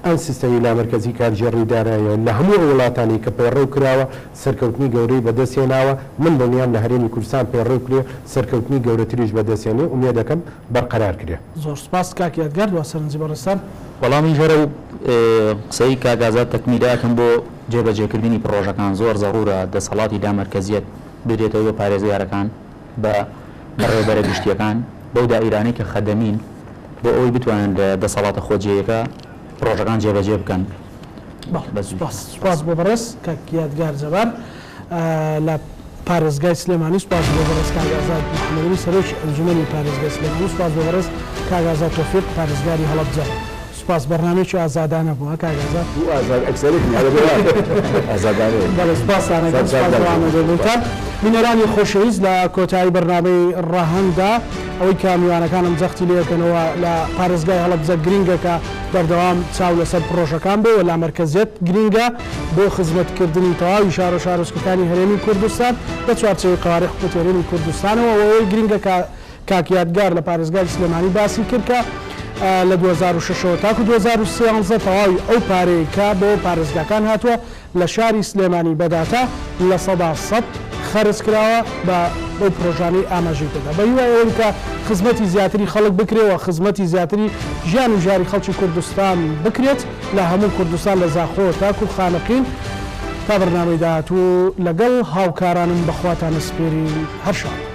ئەم سیستەمی لامەرکەزی کارژێڕی داراییە لە هەموو وڵاتانی کە پێڕێو کراوە سەرکەوتنی گەورەی بەدەستێناوە من دڵنیام لە هەرێمی کوردستان پێڕێو کرێ سەرکەوتنی گەورەتریش بەدەستێنێ ومێ دەکەم بەرقەرار کرێ. زۆر سپاس کاک یادگار دوا سەرنجی بەڕێستان. وەڵامی ژێرە و قسەی کاگازات تەکمیلەکەم بۆ جێبەجێکردنی پرۆژەکان زۆر زەڕورە دەسەڵاتی لامەرکەزیەت بدرێتەوە بە پارێزگارەکان بە بەڕێوەبەرە گشتیەکان بەو دائیرانەی کە خەدەمین بۆ ئەوی بتوانن لە دەسەڵاتە خۆجیەکە پرۆژەکان جێبەجێ بکەن. سپاس بۆ بەڕێز کاک یادگار جەبار لە پارێزگای سلێمانی سپاس بۆ بەڕێز کاگازات محەممەدی سەرۆکی ئەنجومەنی پارێزگای سلێمانی سپاس بۆ بەڕێز کاگازات تۆفیق پارێزگاری هەڵەبجە سپاس بەرنامێکی ئازادانە بووە کاگازات سپاسانەگەڵتان بینەرانی خۆشەویست لە کۆتایی بەرنامەی ڕاهەنگدا ئەوەی کامیوانەکانم جەختی لێکەنەوە لە پارێزگای هەڵەبجە گرنگەکە بەردەوام چاو لەسەر پرۆژەکان بێ و لا مەرکەزیەت گرنگە بۆ خزمەتکردنی تەواوی شار و شارۆچکەکانی هەرێمی کوردستان بە چوارچێوەی قوارەی حکوومەتی هەرێمی کوردستانەوە ئەوەی گرنگە کاک یادگار لە پارێزگای سلێمانی باسی کرد کە لە 2006 تاکو 2013 تەواوی ئەو پارەیەکە بۆ پارێزگاکان هاتووە لە شاری سلێمانی بەداتا لە 100% خەرج کراوە بە بۆ پرۆژانەی ئاماژەی پێدا بە هیوای کە خزمەتی زیاتری خەڵک بکرێەوە خزمەتی زیاتری ژیان و ژاری خەڵکی کوردستان بکرێت لە هەموو کوردستان لە زاخۆ تاکو خانەقین تا بەرنامەی داهاتوو لەگەڵ هاوکارانم بەخواتان سپێری هەر شاد.